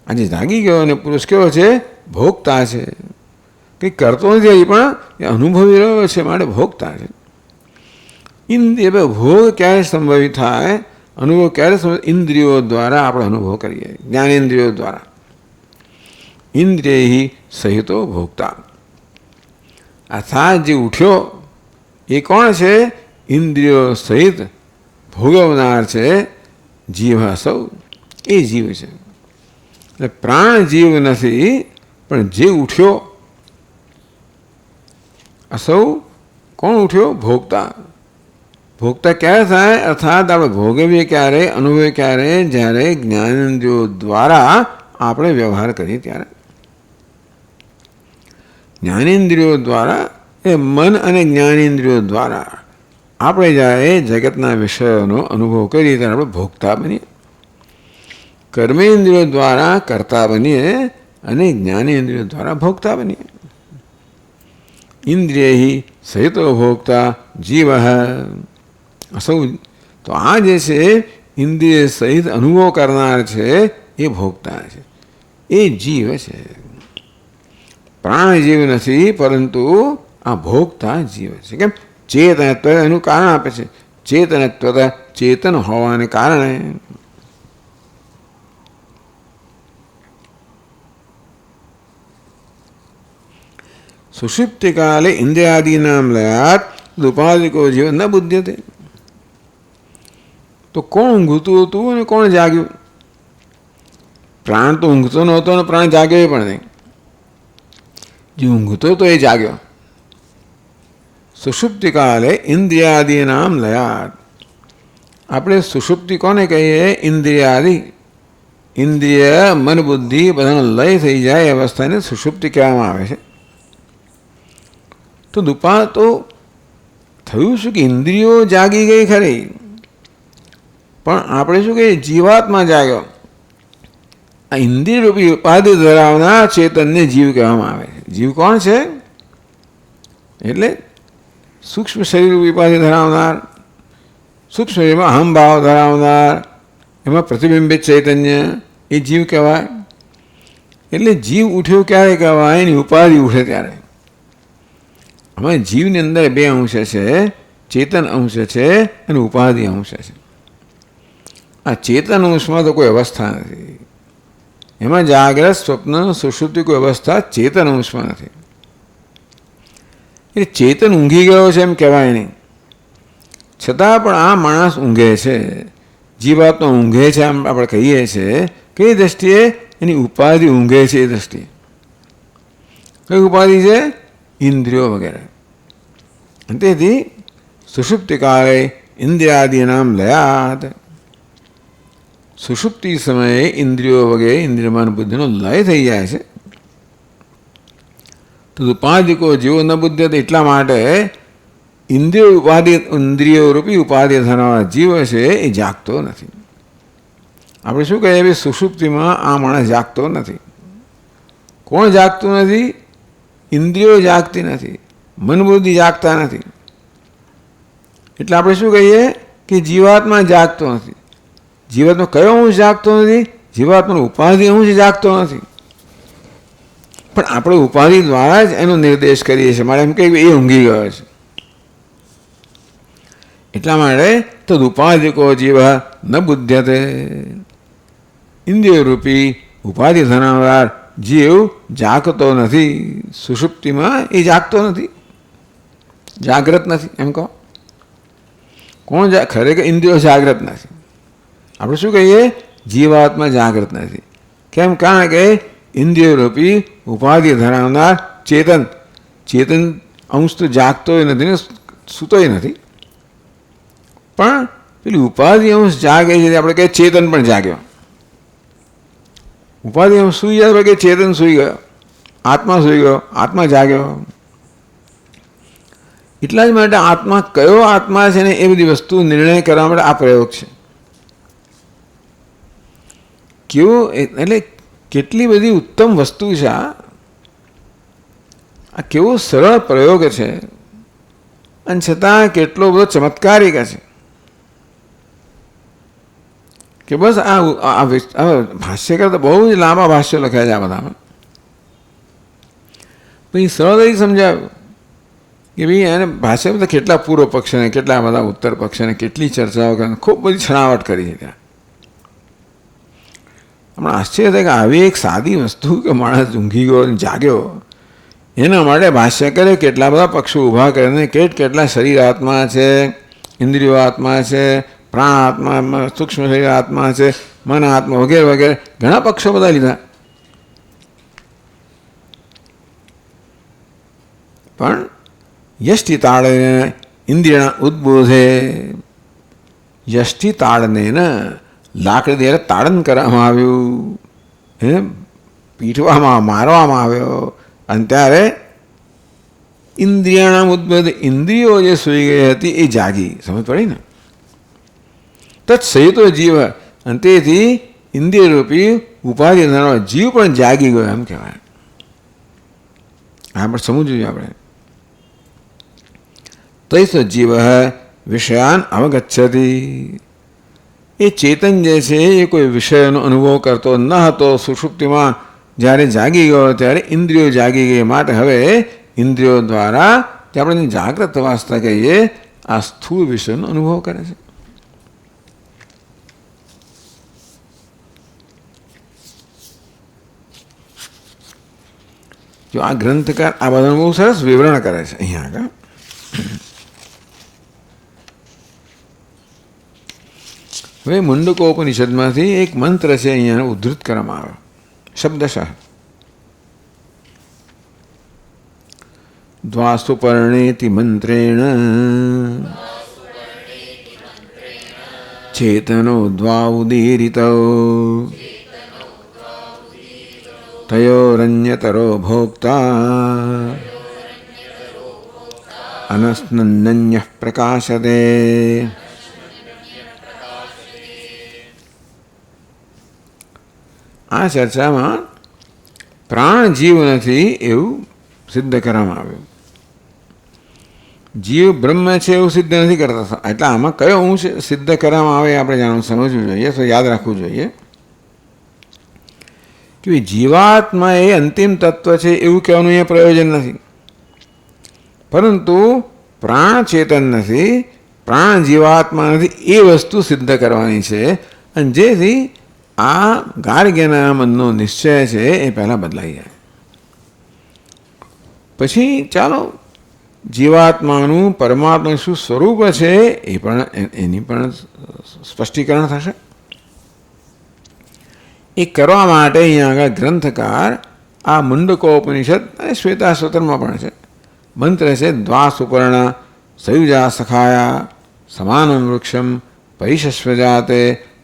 આજે જાગી ગયો અને પુરુષ કેવો છે? ભોગતા છે. કંઈ કરતો નથી પણ એ અનુભવી રહ્યો છે, માટે ભોગતા છે. ઇન્દ્રિય ભોગ ક્યારે સંભવિત થાય? અનુભવ ક્યારે સંભવિત? ઇન્દ્રિયો દ્વારા આપણે અનુભવ કરીએ, જ્ઞાનેન્દ્રિયો દ્વારા. ઇન્દ્રિય સહિતો ભોગતા. અર્થાત જે ઉઠ્યો એ કોણ છે? ઇન્દ્રિયો સહિત ભોગવનાર છે જીવ સૌ. એ જીવ છે. એટલે પ્રાણ જીવ નથી, પણ જે ઉઠ્યો અસૌ કોણ ઉઠ્યો? ભોગતા. ભોગતા ક્યારે થાય? અર્થાત આપણે ભોગવીએ ક્યારે, અનુભવીએ ક્યારે? જ્યારે જ્ઞાનેન્દ્રિયો દ્વારા આપણે વ્યવહાર કરીએ ત્યારે. જ્ઞાનેન્દ્રિયો દ્વારા, એ મન અને જ્ઞાનેન્દ્રિયો દ્વારા આપણે જ્યારે જગતના વિષયોનો અનુભવ કરીએ ત્યારે આપણે ભોગતા બનીએ. કર્મેન્દ્રિયો દ્વારા કરતા બનીએ અને જ્ઞાનેન્દ્રિયો દ્વારા ભોગતા બનીએ. ઇન્દ્રિય સહિતો ભોગતા જીવ અસૌ. તો આ જે છે ઇન્દ્રિય સહિત અનુભવ કરનાર છે એ ભોગતા છે, એ જીવ છે. પ્રાણ જીવ નથી, પરંતુ આ ભોગતા જીવ છે. કેમ? ચેતનત્વ એનું કારણ આપે છે. ચેતનત્વ ચેતન હોવાને કારણે. સુષુપ્તિ કાલે ઇન્દ્રિયાદીનામ લયાત ઉપાધિકો જીવ ન બુદ્ધ્યતે. તો કોણ ઊંઘતું હતું અને કોણ જાગ્યું? પ્રાણ તો ઊંઘતો નહોતો અને પ્રાણ જાગ્યો પણ નહીં. જે ઊંઘતો તો એ જાગ્યો. સુષુપ્તિ કાલે ઇન્દ્રિયાદીનામ લયાત. આપણે સુષુપ્તિ કોને કહીએ? ઇન્દ્રિયાદિ. ઇન્દ્રિય મન બુદ્ધિ બધાનો લય થઈ જાય એ અવસ્થાને સુષુપ્તિ કહેવામાં આવે છે. તો દુપા તો થયું શું કે ઇન્દ્રિયો જાગી ગઈ ખરી, પણ આપણે શું કહીએ? જીવાત્મા જાગ્યો. આ ઇન્દ્રિય રૂપી ઉપાધિ ધરાવનાર ચેતનને જીવ કહેવામાં આવે છે. જીવ કોણ છે? એટલે સૂક્ષ્મ શરીર રૂપી ઉપાધિ ધરાવનાર, સૂક્ષ્મ શરીરમાં અહમભાવ ધરાવનાર, એમાં પ્રતિબિંબિત ચૈતન્ય, એ જીવ કહેવાય. એટલે જીવ ઉઠ્યો ક્યારે કહેવાય? એની ઉપાધિ ઉઠે ત્યારે. હવે જીવની અંદર બે અંશ છે, ચેતન અંશ છે અને ઉપાધિ અંશ છે. આ ચેતન અંશમાં તો કોઈ અવસ્થા નથી. એમાં જાગ્રત, સ્વપ્ન, સુષુપ્તિ કોઈ અવસ્થા ચેતન અંશમાં નથી. એટલે ચેતન ઊંઘી ગયો છે એમ કહેવાય નહીં. છતાં પણ આ માણસ ઊંઘે છે, જીવાત્મા ઊંઘે છે આમ આપણે કહીએ છીએ. કઈ દ્રષ્ટિએ? એની ઉપાધિ ઊંઘે છે એ દ્રષ્ટિએ. કઈ ઉપાધિ છે? ઇન્દ્રિયો વગેરે. તેથી સુષુપ્તિ કાળે ઇન્દ્રિયાદીનામ લયાત. સુષુપ્તિ સમયે ઇન્દ્રિયો વગેરે ઇન્દ્રિયમાન બુદ્ધિનો લય થઈ જાય છે. તો ઉપાધિકો જીવો ન બુદ્ધ્યતે. એટલા માટે ઇન્દ્રિયો રૂપી ઉપાધિ ધરાવનાર જીવ છે એ જાગતો નથી. આપણે શું કહીએ ભાઈ, સુષુપ્તિમાં આ માણસ જાગતો નથી. કોણ જાગતું નથી? ઇન્દ્રિયો જાગતી નથી, મન બુદ્ધિ જાગતા નથી. એટલે આપણે શું કહીએ કે જીવાત્મા જાગતો નથી. જીવાત્મા કયો અંશ જાગતો નથી? જીવાત્માનો ઉપાધિ અંશ જાગતો નથી. પણ આપણે ઉપાધિ દ્વારા જ એનો નિર્દેશ કરીએ છીએ. મારે એમ કહીએ એ ઊંઘી ગયો છે. એટલા માટે તદુપાધિકો જીવ ન બુદ્ધ્યતે. ઇન્દ્રિયરૂપી ઉપાધિ ધરાવનાર જીવ જાગતો નથી. સુષુપ્તિમાં એ જાગતો નથી, જાગ્રત નથી. એમ કહો કોણ ખરેખર ઇન્દ્રિયો જાગ્રત નથી. આપણે શું કહીએ? જીવાત્મા જાગ્રત નથી. કેમ? કારણ કે ઇન્દ્રિયરૂપી ઉપાધિ ધરાવનાર ચેતન અંશ તો જાગતોય નથી ને સૂતોય નથી. પણ પેલી ઉપાધિ અંશ જાગે છે. આપણે કહીએ ચેતન પણ જાગ્યો. ઉપાધિ અંશ સૂઈ જાય કે ચેતન સૂઈ ગયો, આત્મા સૂઈ ગયો, આત્મા જાગ્યો. એટલા જ માટે આત્મા કયો આત્મા છે ને એ બધી વસ્તુ નિર્ણય કરવા માટે આ પ્રયોગ છે. કેવું એટલે કેટલી બધી ઉત્તમ વસ્તુ છે આ કેવો સરળ પ્રયોગ છે અને છતાં કેટલો બધો ચમત્કારિક છે કે બસ આ ભાષ્યકાર તો બહુ જ લાંબા ભાષ્યો લખ્યા છે આ બધામાં. પછી સરળતાથી સમજાવ્યું કે ભાઈ એને ભાષા બધા કેટલા પૂર્વ પક્ષને કેટલા બધા ઉત્તર પક્ષને કેટલી ચર્ચાઓ કરી, ખૂબ બધી છણાવટ કરી છે ત્યાં. હમણાં આશ્ચર્ય થાય કે આવી એક સાદી વસ્તુ કે માણસ ઊંઘી ગયો અને જાગ્યો એના માટે ભાષ્યકારે કેટલા બધા પક્ષો ઊભા કરીને કેટલા શરીર આત્મા છે, ઇન્દ્રિયો આત્મા છે, પ્રાણ આત્મા, સૂક્ષ્મ શરીર આત્મા છે, મન આત્મા વગેરે વગેરે ઘણા પક્ષો બધા લીધા. પણ યષ્ટિ તાળને ઇન્દ્રિયના ઉદ્બોધે, યષ્ટિ તાળને લાકડી દ્વારા તાડન કરવામાં આવ્યું, પીટવામાં મારવામાં આવ્યો અને ત્યારે ઇન્દ્રિયના ઉદ્બોધે ઇન્દ્રિયો જે સૂઈ ગઈ હતી એ જાગી. સમજ પડી ને? તત્સહિતો જીવ અને તેથી ઇન્દ્રિયરૂપી ઉપાધિ ધરાવનારો જીવ પણ જાગી ગયો એમ કહેવાય. આ પણ સમજવું જોઈએ આપણે. તૈસ જીવ વિષયાન અવગચ્છતિ. એ ચેતન જે છે એ કોઈ વિષયનો અનુભવ કરતો ન હતો. સુષુપ્તિમાં જ્યારે જાગી ગયો ત્યારે ઇન્દ્રિયો જાગી ગઈ. માટે હવે ઇન્દ્રિયો દ્વારા જે આપણે જાગ્રત અવસ્થા કહીએ આ સ્થૂળ વિષયનો અનુભવ કરે છે. જો આ ગ્રંથકાર આ બધાનું બહુ સરસ વિવરણ કરે છે અહીંયા આગળ. હવે મુંડકોપનિષદમાંથી એક મંત્ર છે અહીંયા ઉદ્ધૃત કરવામાં આવ્યો શબ્દશઃ. દ્વાસુપર્ણેતિ મંત્રેણ ચેતનો દ્વાઉદીરિતો તયોરન્યતરો ભોક્તા અનસ્નન્યઃ પ્રકાશતે. આ ચર્ચામાં પ્રાણ જીવ નથી એવું સિદ્ધ કરવામાં આવ્યું. જીવ બ્રહ્મ છે એવું સિદ્ધ નથી કરતા. એટલે આમાં કયો અંશ સિદ્ધ કરવામાં આવે આપણે જાણવું સમજવું જોઈએ, તો યાદ રાખવું જોઈએ કે જીવાત્મા એ અંતિમ તત્વ છે એવું કહેવાનું અહીંયા પ્રયોજન નથી. પરંતુ પ્રાણ ચેતન નથી, પ્રાણ જીવાત્મા નથી એ વસ્તુ સિદ્ધ કરવાની છે. અને જેથી આ ગાર્ગ્યના મનનો નિશ્ચય છે એ પહેલાં બદલાઈ જાય. પછી ચાલો જીવાત્માનું પરમાત્માનું શું સ્વરૂપ છે એ પણ એની પણ સ્પષ્ટીકરણ થશે. એ કરવા માટે અહીંયા આગળ ગ્રંથકાર આ મુંડકોપનિષદ અને શ્વેતાસ્વતરમાં પણ છે મંત્ર છે. દ્વાસુપર્ણ સયુજા સખાયા સમાનમ વૃક્ષમ પરિશસ્વજાતે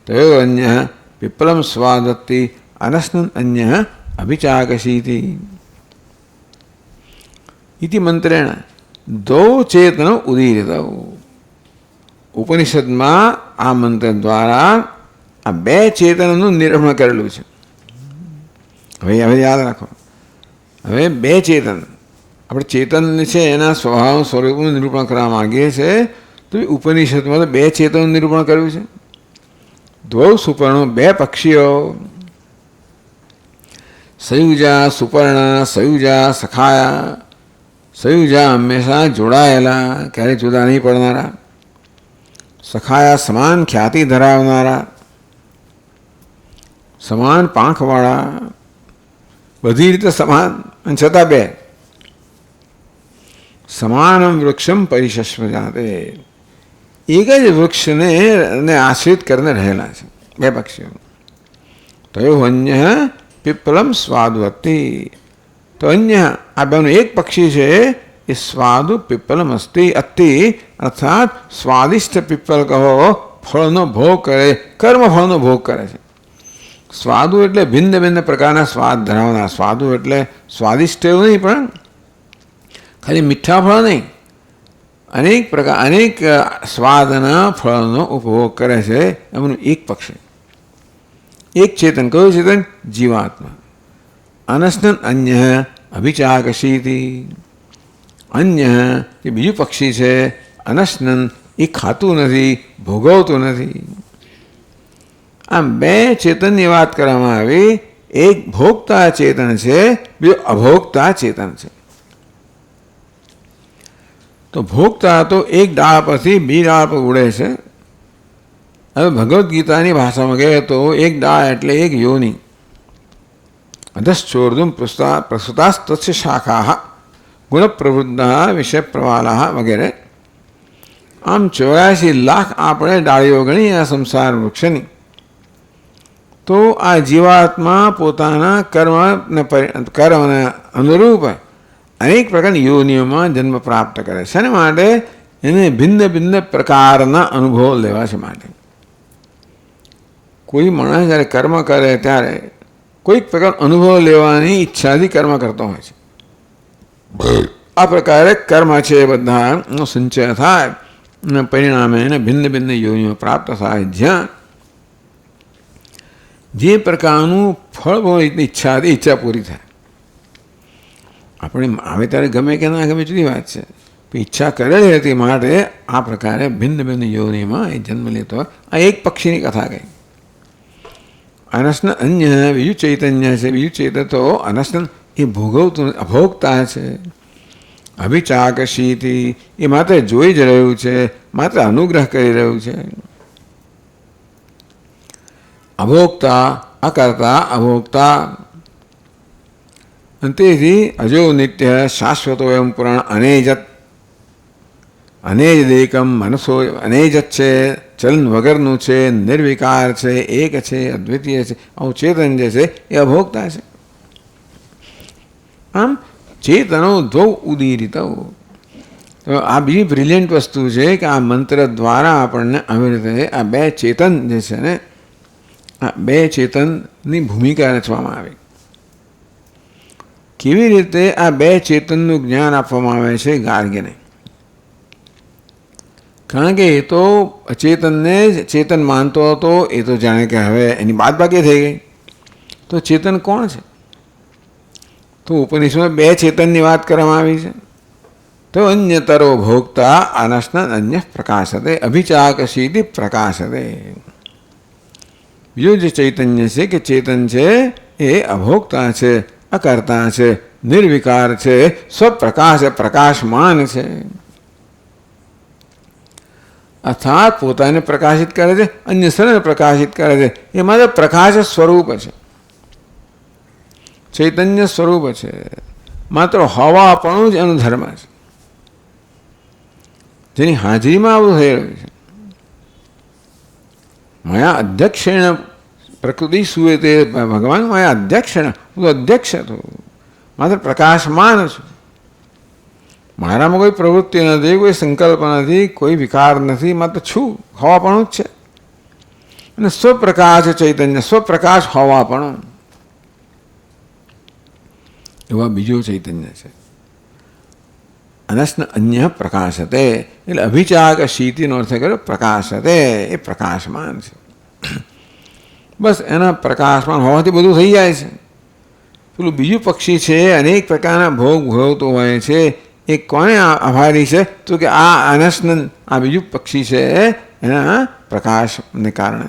તયો અન્ય વિપ્લમ સ્વાદત્તિ અનસ્નન અન્ય અભિચાકશીતિ ઇતિ મંત્રેણ દૌ ચેતન ઉદીરિત. ઉપનિષદમાં આ મંત્ર દ્વારા આ બે ચેતનનું નિરૂપણ કરેલું છે. હવે યાદ રાખો, હવે બે ચેતન, આપણે ચેતન છે એના સ્વભાવ સ્વરૂપનું નિરૂપણ કરવા માગીએ છીએ. તો ઉપનિષદમાં તો બે ચેતનનું નિરૂપણ કર્યું છે. દ્વૌ સુપર્ણો, બે પક્ષીઓ, સયુજા સુપર્ણ, સયુજા સખાયા. સયુજા હંમેશા જોડાયેલા, ક્યારેય જુદા નહીં પડનારા. સખાયા સમાન ખ્યાતિ ધરાવનારા, સમાન પાંખવાળા, બધી રીતે સમાન અને છતાં બે. સમાનમ વૃક્ષમ પરિશસ્વ જાતે, એક જ વૃક્ષને આશ્રિત કરીને રહેલા છે બે પક્ષીઓ. તો અન્ય પીપલમ સ્વાદવતી, તો અન્ય આ બેનું એક પક્ષી છે એ સ્વાદુ પીપલમ અસ્તિ, અતિ અર્થાત સ્વાદિષ્ટ પીપલ કહો, ફળનો ભોગ કરે, કર્મ ફળનો ભોગ કરે છે. સ્વાદુ એટલે ભિન્ન ભિન્ન પ્રકારના સ્વાદ ધરાવનાર. સ્વાદુ એટલે સ્વાદિષ્ટ એવું નહીં, પણ ખાલી મીઠા ફળ નહીં, અનેક પ્રકાર અનેક સ્વાદના ફળનો ઉપભોગ કરે છે. એમનું એક પક્ષી, એક ચેતન. કયું ચેતન? જીવાત્મા. અનસ્નન અન્ય અભિચાકશીતી, અન્ય એ બીજું પક્ષી છે. અનસ્નન એ ખાતું નથી, ભોગવતું નથી. આમ બે ચેતનની વાત કરવામાં આવી. એક ભોગતા ચેતન છે, બીજું અભોગતા ચેતન છે. તો ભોગતા તો એક ડાળ પરથી બીજી ડાળ પર ઉડે છે. હવે ભગવદ્ ગીતાની ભાષામાં કહીએ તો એક ડાળ એટલે એક યોનિ. અધશ્ચોર્ધુમ પ્રસુતાસ્તસ્ય શાખા ગુણપ્રવૃદ્ધા વિષય પ્રવાલા વગેરે. આમ 84 લાખ આપણે ડાળીઓ ગણી આ સંસાર વૃક્ષની. તો આ જીવાત્મા પોતાના કર્મને અનુરૂપ અનેક પ્રકારની યોનિઓમાં જન્મ પ્રાપ્ત કરે છે. અને માટે એને ભિન્ન ભિન્ન પ્રકારના અનુભવો લેવા છે. માટે કોઈ માણસ જ્યારે કર્મ કરે ત્યારે કોઈક પ્રકાર અનુભવ લેવાની ઈચ્છાથી કર્મ કરતો હોય છે. આ પ્રકારે કર્મ છે એ બધાનો સંચય થાય અને પરિણામે એને ભિન્ન ભિન્ન યોનિઓ પ્રાપ્ત થાય. જ્યાં જે પ્રકારનું ફળ હોય ઈચ્છાથી ઈચ્છા પૂરી થાય. આપણે આવે ત્યારે ગમે કે ના ગમે જુદી વાત છે. ઈચ્છા કરેલી હતી માટે આ પ્રકારે ભિન્ન ભિન્ન યોનિમાં એ જન્મ લેતો હોય. આ એક પક્ષીની કથા કહી. અનસ્ન અન્ય બીજું ચૈતન્ય છે. બીજું ચૈતન્ય તો અનસ્ન એ ભોગવતું અભોગતા છે. અભિચાકશીથી એ માત્ર જોઈ જ રહ્યું છે, માત્ર અનુગ્રહ કરી રહ્યું છે. અભોગતા અકર્તા અભોગતા. તેથી અજો નિત્ય શાશ્વતો એમ પુરાણ અનેજત, અનેજ દેકમ મનસો અનેજત છે, ચલન વગરનું છે, નિર્વિકાર છે, એક છે, અદ્વિતીય છે. આવું ચેતન જે છે એ અભોગતા છે. આમ ચેતનો ધ્વૌ ઉદીરિત. તો આ બીજી બ્રિલિયન્ટ વસ્તુ છે કે આ મંત્ર દ્વારા આપણને આવી રીતે આ બે ચેતન જે છે ને, આ બે ચેતનની ભૂમિકા રચવામાં આવી. કેવી રીતે આ બે ચેતનનું જ્ઞાન આપવામાં આવે છે ગાર્ગીને. કારણ કે એ તો અચેતનને ચેતન માનતો હતો. એ તો જાણે કે હવે એની બાદબાકી થઈ ગઈ. તો ચેતન કોણ છે? તો ઉપનિષદમાં બે ચેતનની વાત કરવામાં આવી છે. તો અન્યતરો ભોગતા અનસ્ન અન્ય પ્રકાશતે અભિચાકશીતિ પ્રકાશતે. બીજું જે ચૈતન્ય છે કે ચેતન છે એ અભોગતા છે, અકર્તા છે, નિર્વિકાર છે, સ્વપ્રકાશ પ્રકાશમાન છે. અર્થાત પોતાને પ્રકાશિત કરે છે, અન્ય સર્વને પ્રકાશિત કરે છે. એ માત્ર પ્રકાશ સ્વરૂપ છે, ચૈતન્ય સ્વરૂપ છે. માત્ર હવાપણું જ એનો ધર્મ છે, જેની હાજરીમાં આવું થઈ રહ્યું છે. માયા અધ્યક્ષેણ પ્રકૃતિ સુએ તે ભગવાન માયા અધ્યક્ષેણ, હું અધ્યક્ષ હતો, માત્ર પ્રકાશમાન છું. મારામાં કોઈ પ્રવૃત્તિ નથી, કોઈ સંકલ્પ નથી, કોઈ વિકાર નથી, માત્ર છું, હવાપણું જ છે. અને સ્વપ્રકાશ ચૈતન્ય, સ્વપ્રકાશ હવાપણું, એવા બીજો ચૈતન્ય છે. અનસ્ન અન્ય પ્રકાશતે એટલે અભિચાક શીતિનો અર્થ કર્યો પ્રકાશતે, એ પ્રકાશમાન છે. બસ એના પ્રકાશમાં હોવાથી બધું થઈ જાય છે. પેલું બીજું પક્ષી છે અનેક પ્રકારના ભોગ ભોગવતું હોય છે, એ કોને આભારી છે? તો કે આ અનસનંદ આ બીજું પક્ષી છે એના પ્રકાશને કારણે.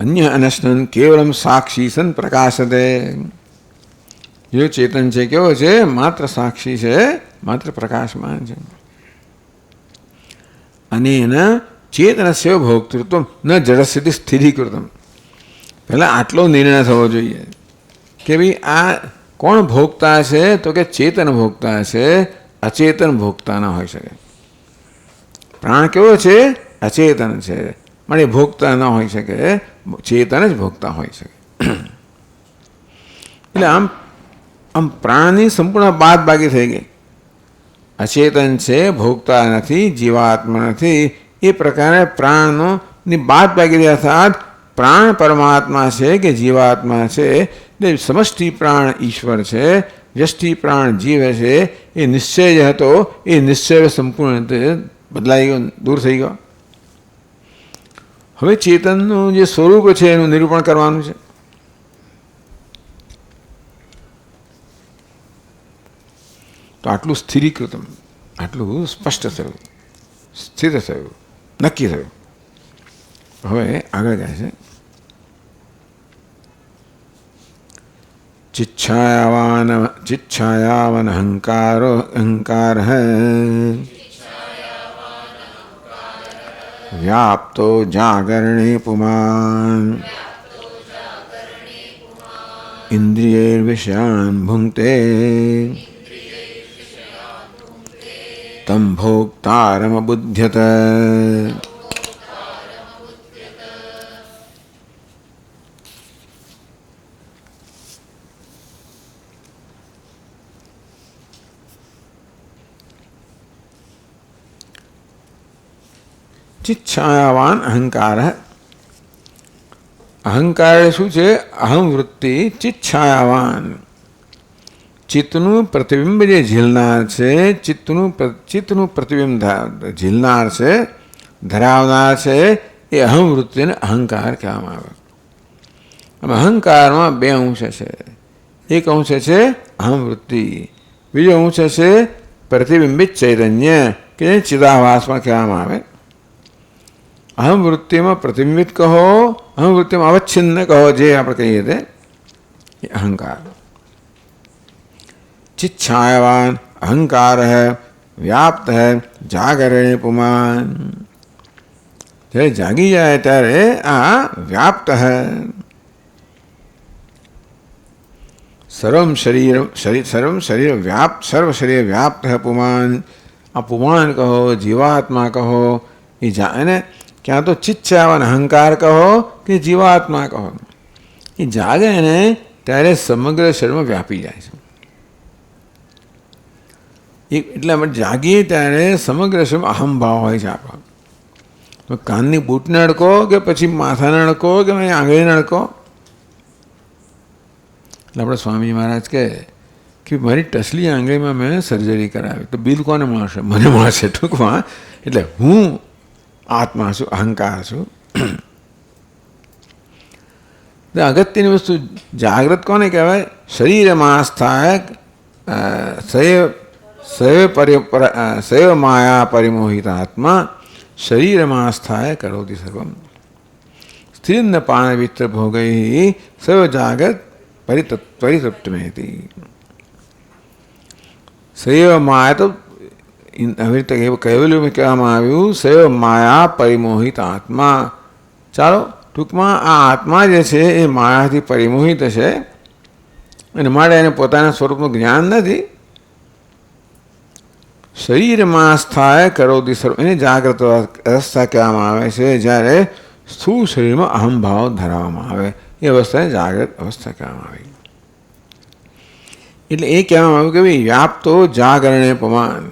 અન્ય અનશન કેવલમ સાક્ષી સન પ્રકાશતે. જો ચેતન છે કેવો છે? માત્ર સાક્ષી છે, માત્ર પ્રકાશમાન છે. અને એના ચેતનસ્ય ભોક્તૃત્વ ન જડસ્થિતિ સ્થિરીકૃતમ. પહેલાં આટલો નિર્ણય થવો જોઈએ કે ભાઈ આ કોણ ભોગતા છે? તો કે ચેતન ભોગતા છે, અચેતન ભોગતા ન હોઈ શકે. પ્રાણ કેવો છે? અચેતન છે, માટે ભોગતા ન હોઈ શકે, ચેતન જ ભોગતા હોઈ શકે. એટલે આમ પ્રાણની સંપૂર્ણ બાદ બાકી થઈ ગઈ. અચેતન છે, ભોગતા નથી, જીવાત્મા નથી, એ પ્રકારે પ્રાણની બાદ બાકી રહ્યા. અર્થાત પ્રાણ પરમાત્મા છે કે જીવાત્મા છે, એટલે સમષ્ટિ પ્રાણ ઈશ્વર છે, વ્યષ્ટિ પ્રાણ જીવ છે. એ નિશ્ચય જે હતો એ નિશ્ચય સંપૂર્ણ રીતે બદલાઈ ગયો, દૂર થઈ ગયો. હવે ચેતનનું જે સ્વરૂપ છે એનું નિરૂપણ કરવાનું છે. તો આટલું સ્થિરીકૃતમ, આટલું સ્પષ્ટ થયું, સ્થિર થયું, નક્કી થયું. હવે આગળ કહે છે ચિચ્છાયાવાન અહંકાર વ્યાપ્તો જાગરણે પુમાન ઇન્દ્રિયૈર્વિષયાન ભુંક્તે તમ ભોક્તારમબુધ્યત. ચિચ્છાયાવાન અહંકાર. અહંકાર શું છે? અહમ વૃત્તિ ચિચ્છાયાવાન, ચિત્તનું પ્રતિબિંબ જે ઝીલનાર છે, ચિત્તનું પ્રતિબિંબ ઝીલનાર છે, ધરાવનાર છે, એ અહમ વૃત્તિને અહંકાર કહેવામાં આવે. આમ અહંકારમાં બે અંશ છે. એક અંશ છે અહમ વૃત્તિ, બીજો અંશ છે પ્રતિબિંબિત ચૈતન્ય કે ચિદાભાસમાં કહેવામાં આવે. અહમ વૃત્તિમાં પ્રતિબિંબિત કહો, અહમ વૃત્તિમાં અવચ્છિન્ન કહો, જે આપણે કહીએ તે અહંકાર. चिच्छायावान अहंकार है व्याप्त है जागरणे पुमान. જ્યારે જાગી જાય ત્યારે આ વ્યાપ્ત હૈ. સર્વ શરીર વ્યાપ્ત, સર્વ શરીર વ્યાપ્ત હૈ પુમાન. આ પુમાન કહો, જીવાત્મા કહો, એ એને ક્યાં તો ચિચ્છાયાવાન અહંકાર કહો કે જીવાત્મા કહો, એ જાગે ને ત્યારે સમગ્ર શરીરમાં વ્યાપી જાય છે. એટલે આપણે જાગીએ ત્યારે સમગ્ર શરીરમાં અહમભાવ હોય છે આપણો. તો કાનની બૂટને અડકો કે પછી માથાને અડકો કે આંગળીને અડકો. એટલે આપણે સ્વામી મહારાજ કહે કે મારી ટસલી આંગળીમાં મેં સર્જરી કરાવી, તો બિલ કોને મળશે? મને મળશે. ટૂંકમાં એટલે હું આત્મા છું, અહંકાર છું. અગત્યની વસ્તુ જાગ્રત કોને કહેવાય? શરીરમાં સ્થાય સૈવ માયા પરિમોહિત આત્મા શરીરમાં સ્થાય કરોતિ સર્વમ સ્થિરન પાન વિત્ર ભોગૈ સૈવ જાગત પરિતૃપ્તમેતિ. સૈવ માયા તો આવી રીતે કહેલું કહેવામાં આવ્યું, સૈવ માયા પરિમોહિત આત્મા. ચાલો ટૂંકમાં આ આત્મા જે છે એ માયાથી પરિમોહિત છે અને માટે એને પોતાના સ્વરૂપનું જ્ઞાન નથી. શરીરમાં સ્થાય કરોતિ સર્વ, એને જાગ્રત અવસ્થા કહેવામાં આવે છે. જ્યારે સ્થૂળ શરીરમાં અહમભાવ ધરાવવામાં આવે એ અવસ્થાને જાગ્રત અવસ્થા કહેવામાં આવે. એટલે એ કહેવામાં આવ્યું કે ભાઈ વ્યાપ્તો જાગરણે પમાન.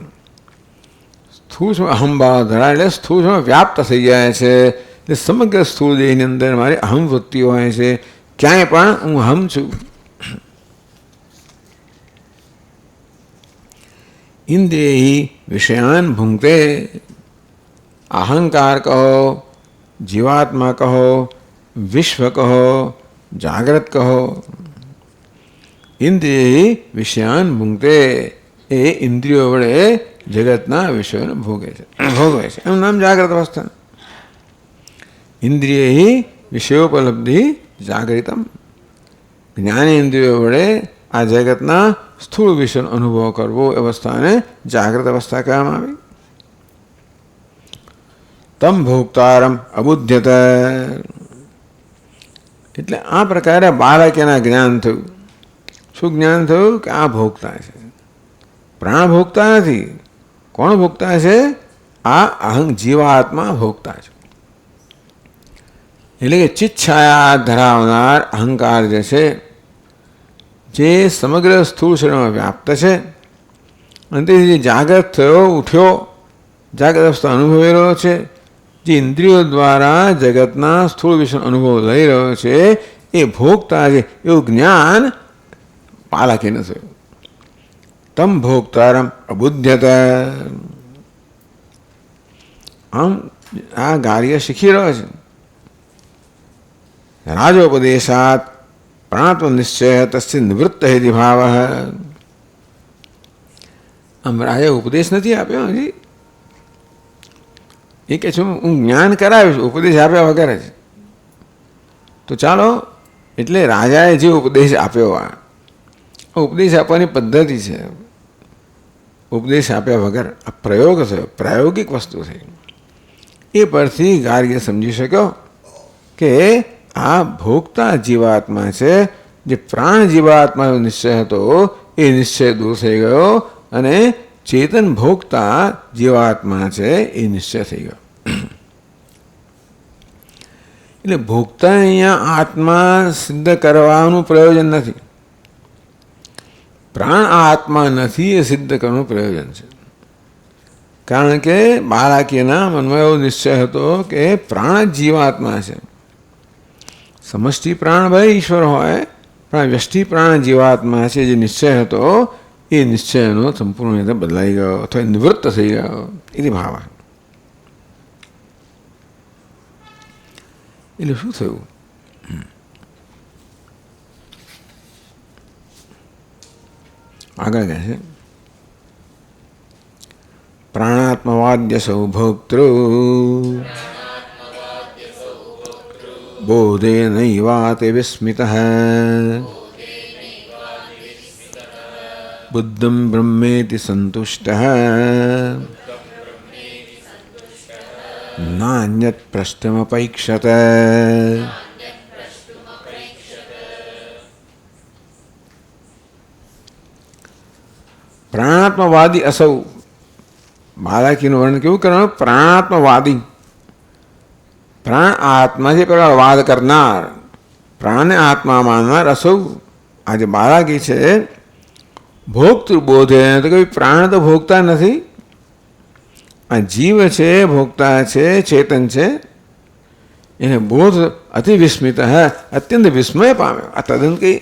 સ્થૂળ અહમભાવ ધરાવે એટલે સ્થૂળ વ્યાપ્ત થઈ જાય છે. એટલે સમગ્ર સ્થૂળ દેહની અંદર મારી અહમ વૃત્તિઓ હોય છે, ક્યાંય પણ હું હમ છું. ઇન્દ્રિય વિષયાન ભૂંગતે, અહંકાર કહો, જીવાત્મા કહો, વિશ્વ કહો, જાગ્રત કહો. ઇન્દ્રિય વિષયાન ભૂંગતે, એ ઇન્દ્રિયો વડે જગતના વિષયોને ભોગવે છે. એનું નામ જાગ્રત અવસ્થા. ઇન્દ્રિય વિષયોપલબ્ધિ જાગૃતમ. જ્ઞાનેન્દ્રિયો વડે આ જગતના સ્થૂળ વિષયનો અનુભવ કરવો અવસ્થાને જાગ્રત અવસ્થા કહેવામાં આવી. તમ ભોક્તારમ અબુધ્યત, એટલે આ પ્રકારે બાળકના જ્ઞાન થયું. શું જ્ઞાન થયું? કે આ ભોગતા છે. પ્રાણ ભોગતા નથી. કોણ ભોગતા છે? આ જીવાત્મા ભોગતા છે. એટલે કે ચિચ્છાયા ધરાવનાર અહંકાર જે છે, જે સમગ્ર સ્થૂળ શરીરમાં વ્યાપ્ત છે, અને તેથી જાગૃત થયો, ઉઠ્યો, જાગૃત અવસ્થા અનુભવી રહ્યો છે, જે ઇન્દ્રિયો દ્વારા જગતના સ્થૂળ વિષયનો અનુભવ લઈ રહ્યો છે, એ ભોગતા છે. એવું જ્ઞાન બાળકીને થયું. તમ ભોગતારમ અબુધ્યત. આમ આ કાર્ય શીખી રહ્યો છે. રાજોપદેશાત પ્રાણાત્મ નિશ્ચય તસ્ય નિવૃત્ત હેતિ ભાવ. આમ રાજા ઉપદેશ નથી આપ્યો હજી. એ કે છું હું જ્ઞાન કરાવીશ, ઉપદેશ આપ્યા વગર જ. તો ચાલો, એટલે રાજાએ જે ઉપદેશ આપ્યો, આ ઉપદેશ આપવાની પદ્ધતિ છે. ઉપદેશ આપ્યા વગર આ પ્રયોગ થયો, પ્રાયોગિક વસ્તુ થઈ. એ પરથી ગાર્ગ્ય સમજી શક્યો કે આ ભોગતા જીવાત્મા છે. જે પ્રાણ જીવાત્માનો નિશ્ચય હતો એ નિશ્ચય દૂર થઈ ગયો, અને ચેતન ભોગતા જીવાત્મા છે એ નિશ્ચય થઈ ગયો. એટલે ભોગતા અહીંયા આત્મા સિદ્ધ કરવાનું પ્રયોજન નથી. પ્રાણ આ આત્મા નથી એ સિદ્ધ કરવાનું પ્રયોજન છે. કારણ કે બાળકીના મનમાં એવો નિશ્ચય હતો કે પ્રાણ જ જીવાત્મા છે. સમષ્ટિ પ્રાણ ભાઈ ઈશ્વર હોય, પણ વ્યષ્ટિ પ્રાણ જીવાત્મા છે. જે નિશ્ચય હતો એ નિશ્ચયનો સંપૂર્ણ રીતે બદલાઈ ગયો અથવા નિવૃત્ત થઈ ગયો. એની ભાવ. એટલે શું થયું? આગળ કહે છે પ્રાણાત્મવાદ્ય સૌ ભોક્તૃ બોધે નૈવાતે વિસ્મિતઃ બુદ્ધં બ્રહ્મેતિ સંતુષ્ટઃ નાન્યત પ્રશ્નમપૈક્ષત. પ્રાણાત્મવાદી અસૌ. બાળકીનું વર્ણન કેવું કરવાનું? પ્રાણાત્મવાદી. પ્રાણ આત્મા છે પેલા વાદ કરનાર, પ્રાણને આત્મા માનનાર અસૌ. આજે બાળકી છે ભોગતૃ બોધે, તો કોઈ પ્રાણ તો ભોગતા નથી. આ જીવ છે ભોગતા છે, ચેતન છે. એને બોધ અતિ વિસ્મિત, અત્યંત વિસ્મય પામ્યો. આ તદ્દન કંઈ,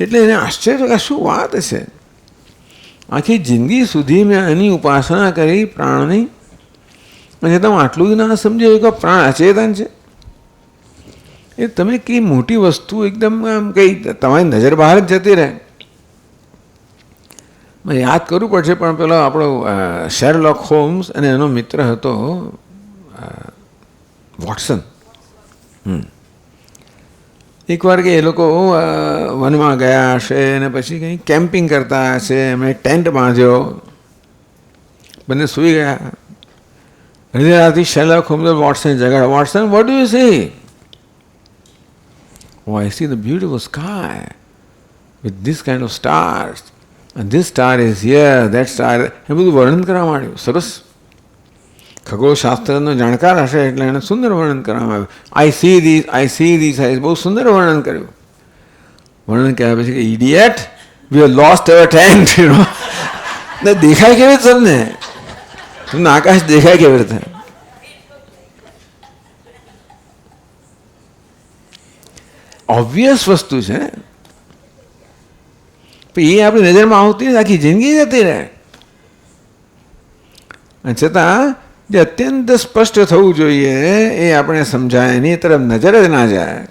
એટલે એને આશ્ચર્ય કે શું વાત છે. આખી જિંદગી સુધી મેં એની ઉપાસના કરી પ્રાણની, અને તમે આટલું જ ના સમજો કે પ્રાણ અચેતન છે. એ તમે કઈ મોટી વસ્તુ એકદમ આમ કંઈ તમારી નજર બહાર જ જતી રહે. મેં યાદ કરવું પડશે, પણ પેલો આપણો શેરલોક હોમ્સ અને એનો મિત્ર હતો વોટસન. એકવાર કે એ લોકો વનમાં ગયા હશે અને પછી કંઈ કેમ્પિંગ કરતા હશે, એમણે ટેન્ટ બાંધ્યો, બંને સૂઈ ગયા. અડધી રાતથી શેરલોક હોમ્સ વોટસન જગાડ્યા. Watson, what do you see? Oh, I see the beautiful sky with this kind of stars. And this star is here, that star. એ બધું વર્ણન કરવા માંડ્યું. સરસ. ખગોળશાસ્ત્રનો જાણકાર હશે એટલે એને સુંદર વર્ણન કરવામાં આવ્યું. આઈ સી ધીસ, બહુ સુંદર વર્ણન કર્યું. વર્ણન કર્યા પછી કે idiot, we have lost our tent. દેખાય કેવી રીતે તમને? તમને આકાશ દેખાય કેવી રીતે? ઓબ્વિયસ વસ્તુ છે, પણ એ આપણી નજરમાં આવતી નથી, આખી જિંદગી જતી રહે. અને છતાં જે અત્યંત સ્પષ્ટ થવું જોઈએ એ આપણે સમજાય, એની તરફ નજર જ ના જાય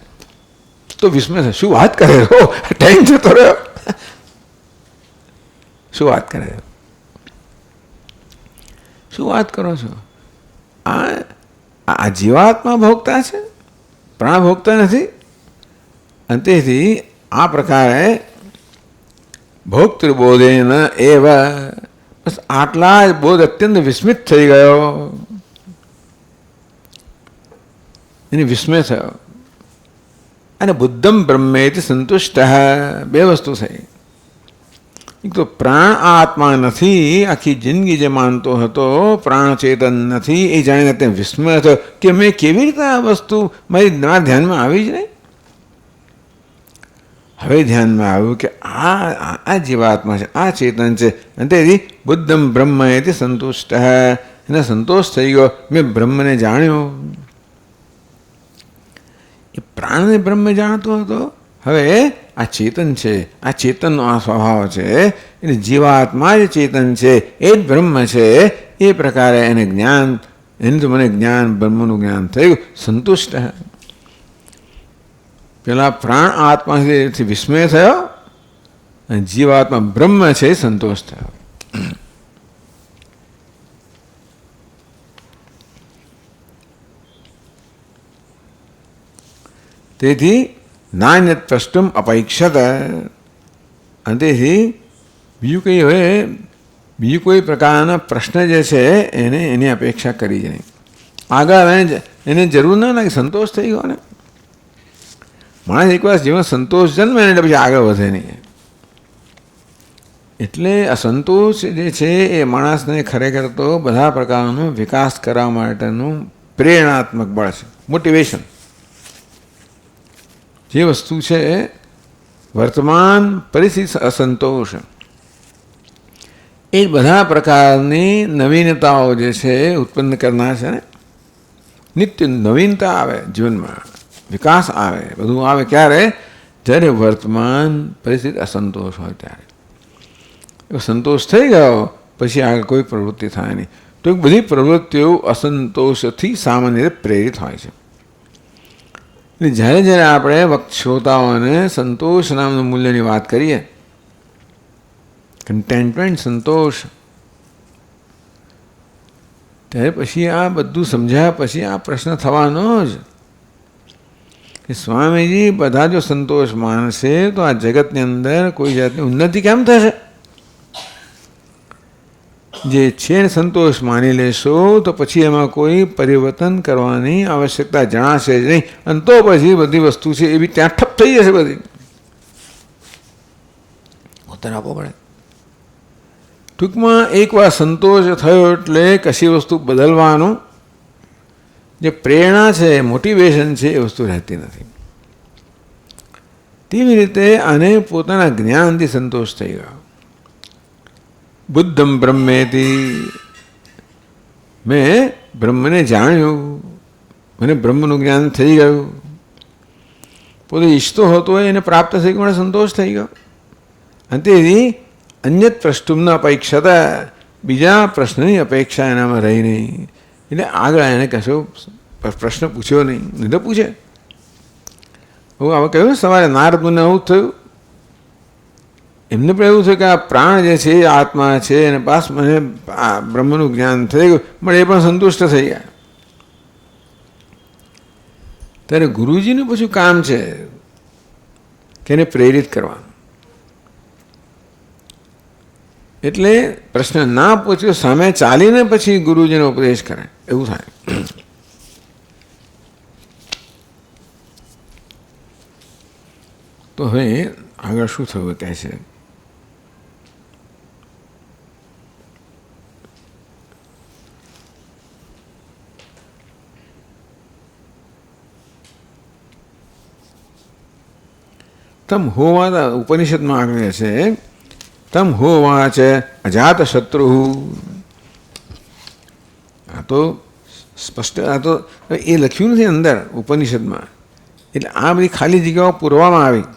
તો વિસ્મય થાય. શું વાત કરે છો, ટાઈમ જતો રહ્યો, શું વાત કરે, શું વાત કરો છો? આ જીવાત્મા ભોગતા છે, પ્રાણ ભોગતા નથી. અને તેથી આ પ્રકારે ભોક્તૃબોધેન એવ, બસ આટલા જ બોધ અત્યંત વિસ્મિત થઈ ગયો, એની વિસ્મય થયો. અને બુદ્ધમ બ્રહ્મેથી સંતુષ્ટ, બે વસ્તુ થઈ. એક તો પ્રાણ આત્મા નથી, આખી જિંદગી જે માનતો હતો પ્રાણ ચેતન નથી, એ જાણીને ત્યાં વિસ્મય થયો કે મેં કેવી રીતે આ વસ્તુ મારા ધ્યાનમાં આવી જ નહીં. હવે ધ્યાનમાં આવ્યું કે આ જીવાત્મા છે, આ ચેતન છે. અને તેથી બુદ્ધમ બ્રહ્મ એથી સંતુષ્ટ, એને સંતોષ થઈ ગયો, મેં બ્રહ્મને જાણ્યો. એ પ્રાણને બ્રહ્મ જાણતો હતો, હવે આ ચેતન છે, આ ચેતનનો આ સ્વભાવ છે, એટલે જીવાત્મા જે ચેતન છે એ જ બ્રહ્મ છે. એ પ્રકારે એને જ્ઞાન, એને તો મને જ્ઞાન, બ્રહ્મનું જ્ઞાન થયું, સંતુષ્ટ. પેલા પ્રાણ આત્માથી વિસ્મય થયો અને જીવાત્મા બ્રહ્મ છે સંતોષ થયો. તેથી નાન્યત પ્રષ્ટુમ અપૈક્ષત, અને તેથી બીજું કોઈ પ્રકારના પ્રશ્ન જે છે એની અપેક્ષા કરી જ નહીં. આગળ એને જરૂર ના લાગે, સંતોષ થઈ ગયો ને. માણસ એકવાર જીવન સંતોષ જન્મે એટલે પછી આગળ વધે નહીં. એટલે અસંતોષ જે છે એ માણસને ખરેખર તો બધા પ્રકારનો વિકાસ કરવા માટેનું પ્રેરણાત્મક બળ છે, મોટિવેશન. જે વસ્તુ છે વર્તમાન પરિસ્થિતિ અસંતોષ, એ બધા પ્રકારની નવીનતાઓ જે છે ઉત્પન્ન કરનાર છે ને. નિત્ય નવીનતા આવે જીવનમાં, વિકાસ આવે, બધું આવે. ક્યારે? જ્યારે વર્તમાન પરિસ્થિતિ અસંતોષ હોય ત્યારે. સંતોષ થઈ ગયો પછી આગળ કોઈ પ્રવૃત્તિ થાય નહીં. તો બધી પ્રવૃત્તિઓ અસંતોષથી સામાન્ય રીતે પ્રેરિત હોય છે. એટલે જ્યારે જ્યારે આપણે શ્રોતાઓને સંતોષ નામનું મૂલ્યની વાત કરીએ, કન્ટેન્ટમેન્ટ, સંતોષ, ત્યારે પછી આ બધું સમજાયા પછી આ પ્રશ્ન થવાનો જ કે સ્વામીજી બધા જો સંતોષ માનશે તો આ જગતની અંદર કોઈ જાતની ઉન્નતિ કેમ થશે? જે છે સંતોષ માની લેશો તો પછી એમાં કોઈ પરિવર્તન કરવાની આવશ્યકતા જણાશે જ નહીં. અને તો પછી બધી વસ્તુ છે એ બી ત્યાં ઠપ થઈ જશે. બધી ઉત્તર આપવો પડે. ટૂંકમાં એકવાર સંતોષ થયો એટલે કશી વસ્તુ બદલવાનું જે પ્રેરણા છે, મોટિવેશન છે, એ વસ્તુ રહેતી નથી. તેવી રીતે આને પોતાના જ્ઞાનથી સંતોષ થઈ ગયો. બુદ્ધમ બ્રહ્મેથી, મેં બ્રહ્મને જાણ્યું, મને બ્રહ્મનું જ્ઞાન થઈ ગયું. પોતે ઈચ્છતો હતો એને પ્રાપ્ત થઈ ગયો, મને સંતોષ થઈ ગયો. અને તેથી અન્યત પ્રષ્ટુમ ન અપેક્ષતા, બીજા પ્રશ્નની અપેક્ષા એનામાં રહી નહીં. એટલે આગળ એને કશો પ્રશ્ન પૂછ્યો નહીં, નહીં તો પૂછે. હું હવે કહ્યું સવારે નારદને આવું થયું, એમને પણ એવું થયું કે આ પ્રાણ જે છે એ આત્મા છે અને પાસ મને આ બ્રહ્મનું જ્ઞાન થઈ ગયું, પણ એ પણ સંતુષ્ટ થઈ ગયા. ત્યારે ગુરુજીનું પછી કામ છે કે એને પ્રેરિત કરવાનું. એટલે પ્રશ્ન ના પૂછ્યો, સામે ચાલીને પછી ગુરુજીનો ઉપદેશ કરે, એવું થાય. તો હવે આગળ શું થયું કહે છે? તમ હોવા, ઉપનિષદમાં આગળ છે તમ હોવાચ અજાત શત્રુ. આ તો સ્પષ્ટ, આ તો એ લખ્યું નથી અંદર ઉપનિષદમાં એટલે આ બધી ખાલી જગ્યાઓ પૂરવામાં આવી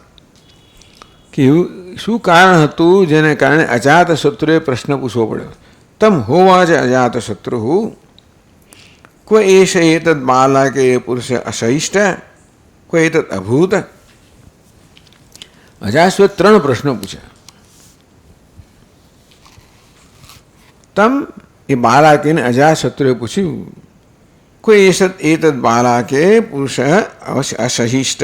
કે એવું શું કારણ હતું જેને કારણે અજાતશત્રુએ પ્રશ્ન પૂછવો પડ્યો. તમ હોવાચ અજાતશત્રુ કોઈ એષ એતદ બાલકે પુરુષ અસહિષ્ટ કોઈ એતદ અભૂત. અજાતશત્રુએ 3 પ્રશ્નો પૂછ્યા. તમ એ બાલાકીને અજાતશત્રુએ પૂછ્યું કોઈ એતદ બાલાકે પુરુષ અસહિષ્ટ.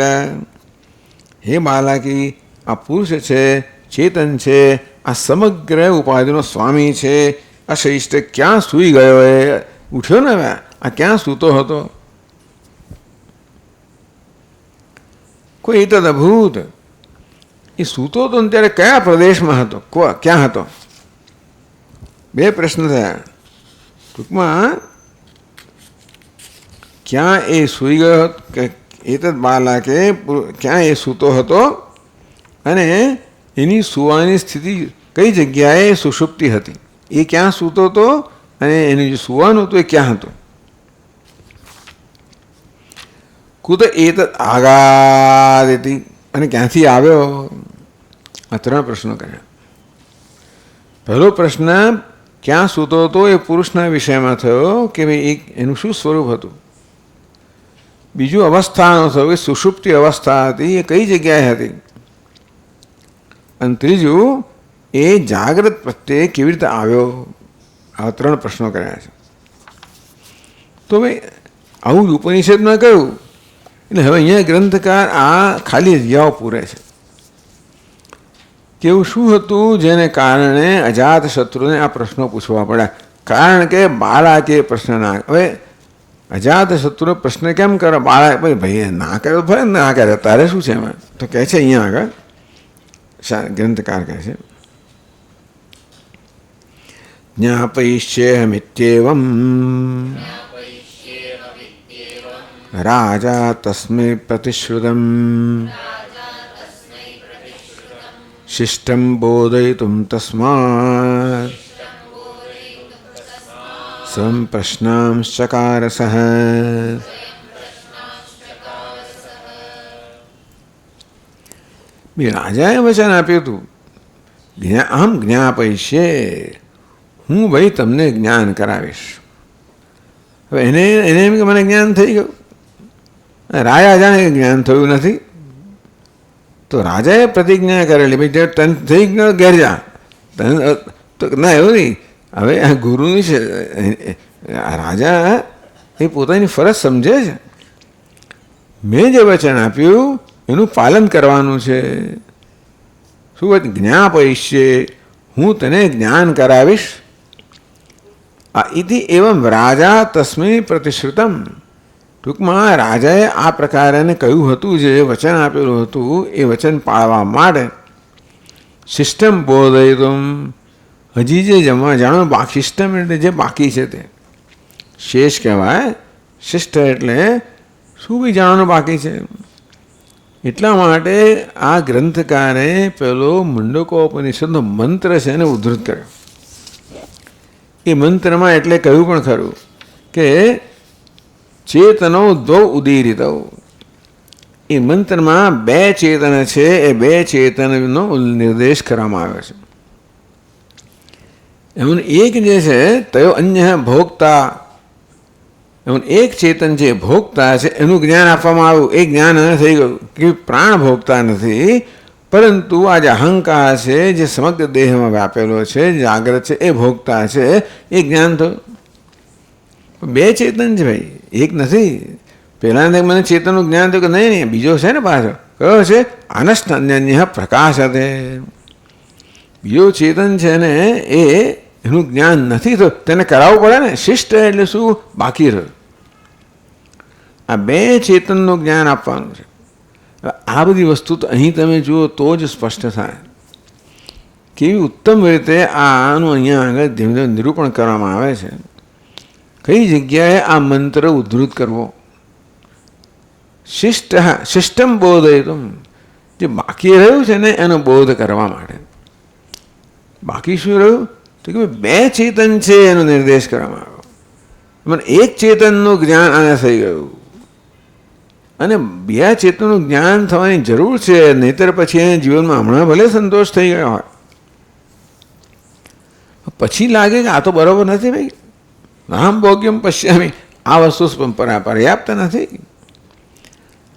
હે બાલાકી, આ પુરુષ છે, ચેતન છે, આ સમગ્ર ઉપાધિનો સ્વામી છે, અસહિષ્ટ ક્યાં સૂઈ ગયો? એ ઉઠ્યો ને, હવે આ ક્યાં સૂતો હતો? કોઈ એતદ અભૂત, એ સૂતો હતો ને ત્યારે કયા પ્રદેશમાં હતો, ક્યાં હતો? 2 પ્રશ્ન થયા. ટૂંકમાં ક્યાં એ સૂઈ ગયો, એતદ બાલાકે ક્યાં એ સૂતો હતો અને એની સૂવાની સ્થિતિ કઈ જગ્યાએ સુષુપ્તિ હતી, એ ક્યાં સૂતો હતો અને એનું જે સૂવાનું હતું એ ક્યાં હતું? કુત એતદ આગાદેતી, અને ક્યાંથી આવ્યો? આ 3 પ્રશ્નો કર્યા. પહેલો પ્રશ્ન ક્યાં સૂતો હતો એ પુરુષના વિષયમાં થયો કે ભાઈ એનું શું સ્વરૂપ હતું. બીજું અવસ્થાનો થયો કે સુષુપ્તિ અવસ્થા હતી એ કઈ જગ્યાએ હતી. અને ત્રીજું એ જાગ્રત પ્રત્યે કેવી રીતે આવ્યો. આવા 3 પ્રશ્નો કર્યા છે. તો ભાઈ આવું ઉપનિષદમાં કહ્યું એટલે હવે અહીંયા ગ્રંથકાર આ ખાલી જગ્યાઓ પૂરે છે. કેવું શું હતું જેને કારણે અજાતશત્રુને આ પ્રશ્નો પૂછવા પડ્યા? કારણ કે બાળકે પ્રશ્ન ના, હવે અજાતશત્રુનો પ્રશ્ન કેમ કરો? બાળક ભાઈ ના કર્યો ભલે ના કરે, તારે શું છે એમાં? તો કહે છે અહીંયા આગળ ગ્રંથકાર કહે છે જ્ઞાપયિષ્યેહમિત્યેવમ રાજા તસ્મૈ પ્રતિશ્રુતમ શિષ્ટમ બોધયિતુમ તસ્માત સ્વં પ્રશ્નાંશ્ચકાર સહ. રાજાએ વચન આપ્યું હતું અહમ જ્ઞાપયિષ્યે, હું ભાઈ તમને જ્ઞાન કરાવીશ. હવે એને એમ કે મને જ્ઞાન થઈ ગયું. રાજા જાણે કે જ્ઞાન થયું નથી. તો રાજાએ પ્રતિજ્ઞા કરેલી ભાઈ તને થઈ ગયો ઘેર જા. તો ના એવું નહીં. હવે આ ગુરુની છે, રાજા એ પોતાની ફરજ સમજે છે. મેં જે વચન આપ્યું એનું પાલન કરવાનું છે. શું વાત? જ્ઞાપયિષ્યે, હું તને જ્ઞાન કરાવીશ. ઇતિ એવમ રાજા તસ્મૈ પ્રતિશ્રુતમ. ટૂંકમાં રાજાએ આ પ્રકારે કહ્યું હતું, જે વચન આપેલું હતું એ વચન પાળવા માટે સિસ્ટમ બોધયિતુમ, હજી જે જાણો બાકી, સિસ્ટમ એટલે જે બાકી છે તે શેષ કહેવાય. શિષ્ટ એટલે શું બી જાણવાનું બાકી છે. એટલા માટે આ ગ્રંથકારે પેલો મુંડકોપનિષદનો મંત્ર છે એને ઉદ્ધૃત કર્યો. એ મંત્રમાં એટલે કહ્યું પણ ખરું કે ચેતનો દ્વૌ ઉદીરિતૌ. એ મંત્રમાં 2 ચેતન છે, એ 2 ચેતનનો નિર્દેશ કરવામાં આવ્યો છે. એમાં એક જે છે તયો અન્ય ભોગતા, એમાં એક ચેતન જે ભોગતા છે એનું જ્ઞાન આપવામાં આવ્યું. એ જ્ઞાન એને થઈ ગયું કે પ્રાણ ભોગતા નથી, પરંતુ આ જે અહંકાર છે જે સમગ્ર દેહમાં વ્યાપેલો છે, જાગ્રત છે, એ ભોગતા છે, એ જ્ઞાન થયું. 2 ચેતન છે ભાઈ, એક નથી. પહેલાં મને ચેતનનું જ્ઞાન થયું કે નહીં, બીજો છે ને પાછો. કયો છે? અનષ્ટ અન્ય પ્રકાશ હતે. બીજો ચેતન છે ને એનું જ્ઞાન નથી થયું, તેને કરાવવું પડે ને. શિષ્ટ એટલે શું? બાકી રહ્યું. આ 2 ચેતનનું જ્ઞાન આપવાનું છે. આ બધી વસ્તુ તો અહીં તમે જુઓ તો જ સ્પષ્ટ થાય. કેવી ઉત્તમ રીતે આનું અહીંયા આગળ ધીમે ધીમે નિરૂપણ કરવામાં આવે છે. કઈ જગ્યાએ આ મંત્ર ઉદ્ધૃત કરવો. શિષ્ટમ બોધયિતુમ, જે બાકી રહ્યું છે ને એનો બોધ કરવા માટે. બાકી શું રહ્યું? તો કે 2 ચેતન છે એનો નિર્દેશ કરવામાં આવ્યો. મને એક ચેતનનું જ્ઞાન આને થઈ ગયું અને બે ચેતનનું જ્ઞાન થવાની જરૂર છે, નહીતર પછી એને જીવનમાં હમણાં ભલે સંતોષ થઈ ગયો હોય, પછી લાગે કે આ તો બરાબર નથી ભાઈ, નામ ભોગ્યમ પશ્યામી, આ વસ્તુ પર્યાપ્ત નથી.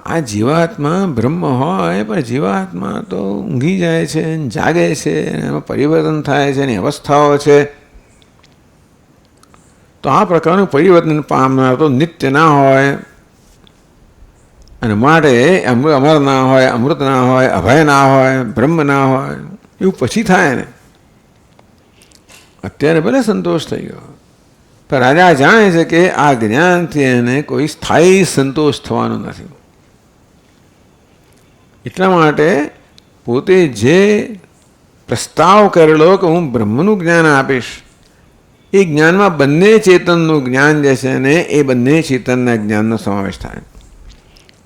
આ જીવાત્મા બ્રહ્મ હોય પણ જીવાત્મા તો ઊંઘી જાય છે, જાગે છે, એમાં પરિવર્તન થાય છે, એની અવસ્થાઓ છે. તો આ પ્રકારનું પરિવર્તન પામનાર તો નિત્ય ના હોય, અને માટે અમર ના હોય, અમૃત ના હોય, અભય ના હોય, બ્રહ્મ ના હોય, એવું પછી થાય ને. અત્યારે ભલે સંતોષ થઈ ગયો, પણ રાજા જાણે છે કે આ જ્ઞાનથી એને કોઈ સ્થાયી સંતોષ થવાનો નથી. એટલા માટે પોતે જે પ્રસ્તાવ કરેલો કે હું બ્રહ્મનું જ્ઞાન આપીશ, એ જ્ઞાનમાં બંને ચેતનનું જ્ઞાન જે છે ને એ બંને ચેતનના જ્ઞાનનો સમાવેશ થાય,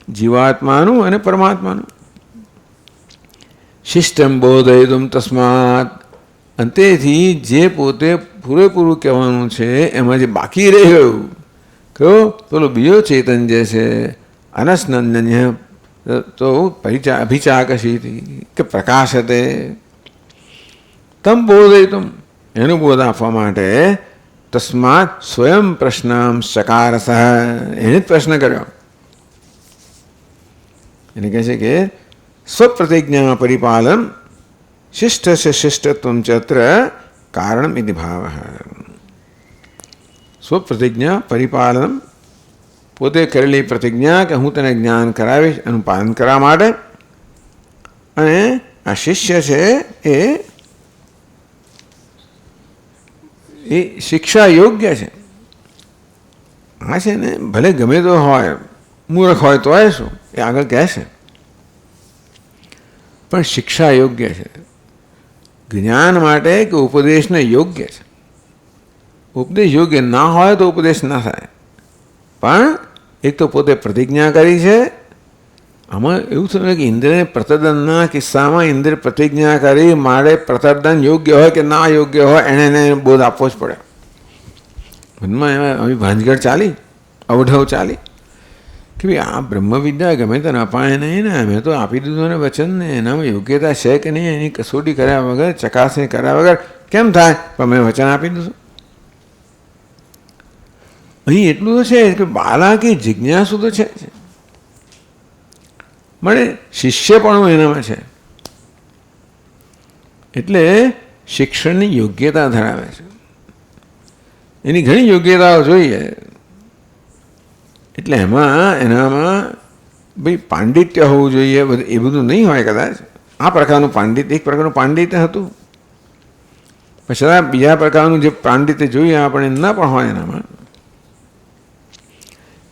જીવાત્માનું અને પરમાત્માનું. શિષ્ટમ બોધયતુમ તસ્માત, અંતેથી જે પોતે પૂરેપૂરું કહેવાનું છે એમાં જે બાકી રહી ગયું, કયો પેલો બીજો ચેતન જે છે અનસ્નન્ય, તો અભિચાકશી કે પ્રકાશતે, તમ બોધયતુમ, એનું બોધ આપવા માટે તસ્માત સ્વયં પ્રશ્ન સકારસ, એને જ પ્રશ્ન કર્યો. એને કહે છે કે સ્વપ્રતિજ્ઞા પરિપાલન શિષ્ટસ્ય શિષ્ટત્વમ ચત્ર કારણમ ઇતિ ભાવ. સ્વપ્રતિજ્ઞા પરિપાલન, પોતે કરેલી પ્રતિજ્ઞા કે હું તને જ્ઞાન કરાવીશ એનું પાલન કરવા માટે, અને આ શિષ્ય છે એ શિક્ષા યોગ્ય છે. આ છે ને ભલે ગમે તો હોય, મૂર્ખ હોય તો શું, એ આગળ કહેશે, પણ શિક્ષા યોગ્ય છે. જ્ઞાન માટે કે ઉપદેશને યોગ્ય છે. ઉપદેશ યોગ્ય ના હોય તો ઉપદેશ ના થાય. પણ એક તો પોતે પ્રતિજ્ઞા કરી છે. આમાં એવું થયું કે ઇન્દ્રને પ્રતદનના કિસ્સામાં ઇન્દ્ર પ્રતિજ્ઞા કરી, મારે પ્રતદન યોગ્ય હોય કે ના યોગ્ય હોય એને બોધ આપવો જ પડે. મનમાં એમાં આવી ભાંજગઢ ચાલી, અવઢવ ચાલી કે ભાઈ આ બ્રહ્મવિદ્યા ગમે તેને અપાય નહીં ને, અમે તો આપી દીધું ને વચન ને, એનામાં યોગ્યતા છે કે નહીં એની કસોટી કર્યા વગર, ચકાસણી કર્યા વગર કેમ થાય, પણ મેં વચન આપી દીધું. અહીં એટલું તો છે કે બાલા કે જિજ્ઞાસુ તો છે, મળે શિષ્યપણું એનામાં છે, એટલે શિક્ષણની યોગ્યતા ધરાવે છે. એની ઘણી યોગ્યતાઓ જોઈએ, એટલે એનામાં ભાઈ પાંડિત્ય હોવું જોઈએ, એ બધું નહીં હોય કદાચ. આ પ્રકારનું પાંડિત્ય, એક પ્રકારનું પાંડિત્ય હતું, પછી બીજા પ્રકારનું જે પાંડિત્ય જોઈએ આપણે ના પણ હોય એનામાં.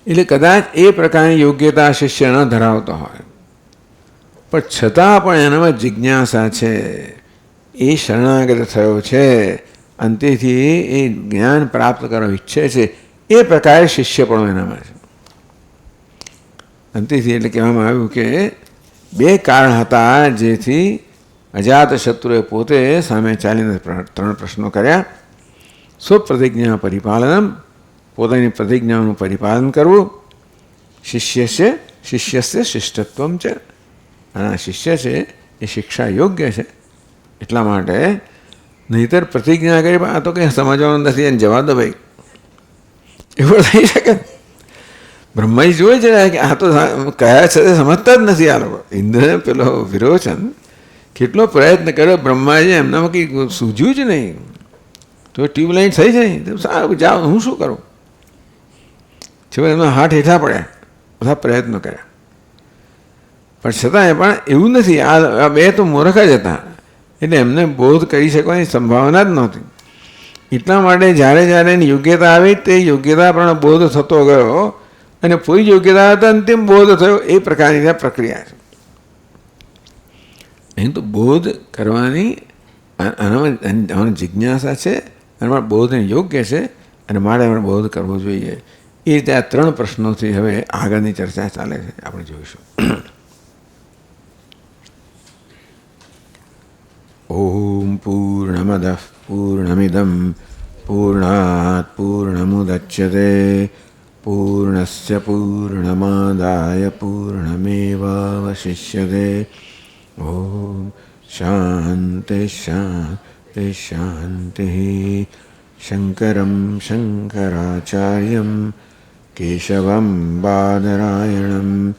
એટલે કદાચ એ પ્રકારની યોગ્યતા શિષ્ય ન ધરાવતો હોય, પણ છતાં પણ એનામાં જિજ્ઞાસા છે, એ શરણાગત થયો છે, અંતેથી એ જ્ઞાન પ્રાપ્ત કરવા ઈચ્છે છે, એ પ્રકારે શિષ્ય પણ એનામાં છે. અંતેથી એટલે કહેવામાં આવ્યું કે બે કારણ હતા જેથી અજાતશત્રુએ પોતે સામે ચાલીને 3 પ્રશ્નો કર્યા. સ્વપ્રતિજ્ઞા પરિપાલનમ, પોતાની પ્રતિજ્ઞાનું પરિપાલન કરવું, શિષ્યસ્ય શિષ્ટત્વમ છે, અને આ શિષ્ય છે એ શિક્ષા યોગ્ય છે. એટલા માટે નહીતર પ્રતિજ્ઞા કરી આ તો કંઈ સમજવાનું નથી એને જવા દો ભાઈ, એવું થઈ શકે. બ્રહ્માજી જોવે છે કે આ તો કયા છે સમજતા જ નથી આ લોકો. ઇન્દ્રને પેલો વિરોચન કેટલો પ્રયત્ન કર્યો, બ્રહ્માજી એમનામાં કંઈ સૂઝ્યું જ નહીં, તો ટ્યુબલાઇટ થઈ જ નહીં. સારું જાઓ, હું શું કરું. છેવટે એમના હાથ હેઠા પડ્યા, બધા પ્રયત્નો કર્યા, પણ છતાંય પણ એવું નથી. આ બે તો મૂર્ખ જ હતા, એટલે એમને બોધ કરી શકવાની સંભાવના જ નહોતી. એટલા માટે જ્યારે એની યોગ્યતા આવી તે યોગ્યતા પણ બોધ થતો ગયો, અને પૂરી યોગ્યતા હતા અંતિમ બોધ થયો. એ પ્રકારની ત્યાં પ્રક્રિયા છે. અહીં તો બોધ કરવાની આનામાં જિજ્ઞાસા છે, અને બોધને યોગ્ય છે, અને મારે એમાં બોધ કરવો જોઈએ. એ રીતે આ 3 પ્રશ્નોથી હવે આગળની ચર્ચા ચાલે છે, આપણે જોઈશું. ઓમ પૂર્ણમદ પૂર્ણમિદમ પૂર્ણાત પૂર્ણમુદચ્યતે પૂર્ણસ્ય પૂર્ણમાદાય પૂર્ણમેવાવશિષ્યતે. ઓમ શાંતિ શાંતિ શાંતિ. શંકરં શંકરાચાર્યં કેશવં બાદરાયણં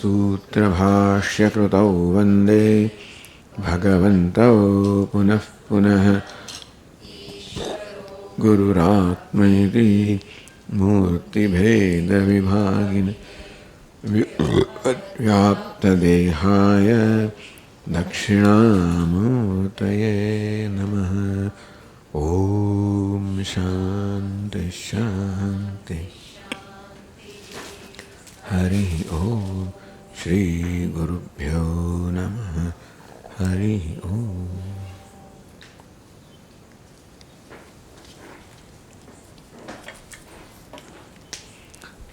સૂત્રભાષ્યકૃતૌ વંદે ભગવन्तौ પુનઃ પુનઃ. ગુરુરાત્મૈતિ મૂર્તિભેદવિભાગિન વ્યાપ્તદેહાય દક્ષિણામૂર્તયે નમઃ. ઓમ શાંતિ શાંતિ. હરિ ઓમ. શ્રી ગુરુભ્યો નમઃ. હરિ ઓમ.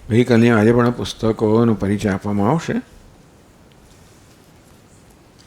ગઈકાલની આજે પણ પુસ્તકોનો પરિચય આપવામાં આવશે.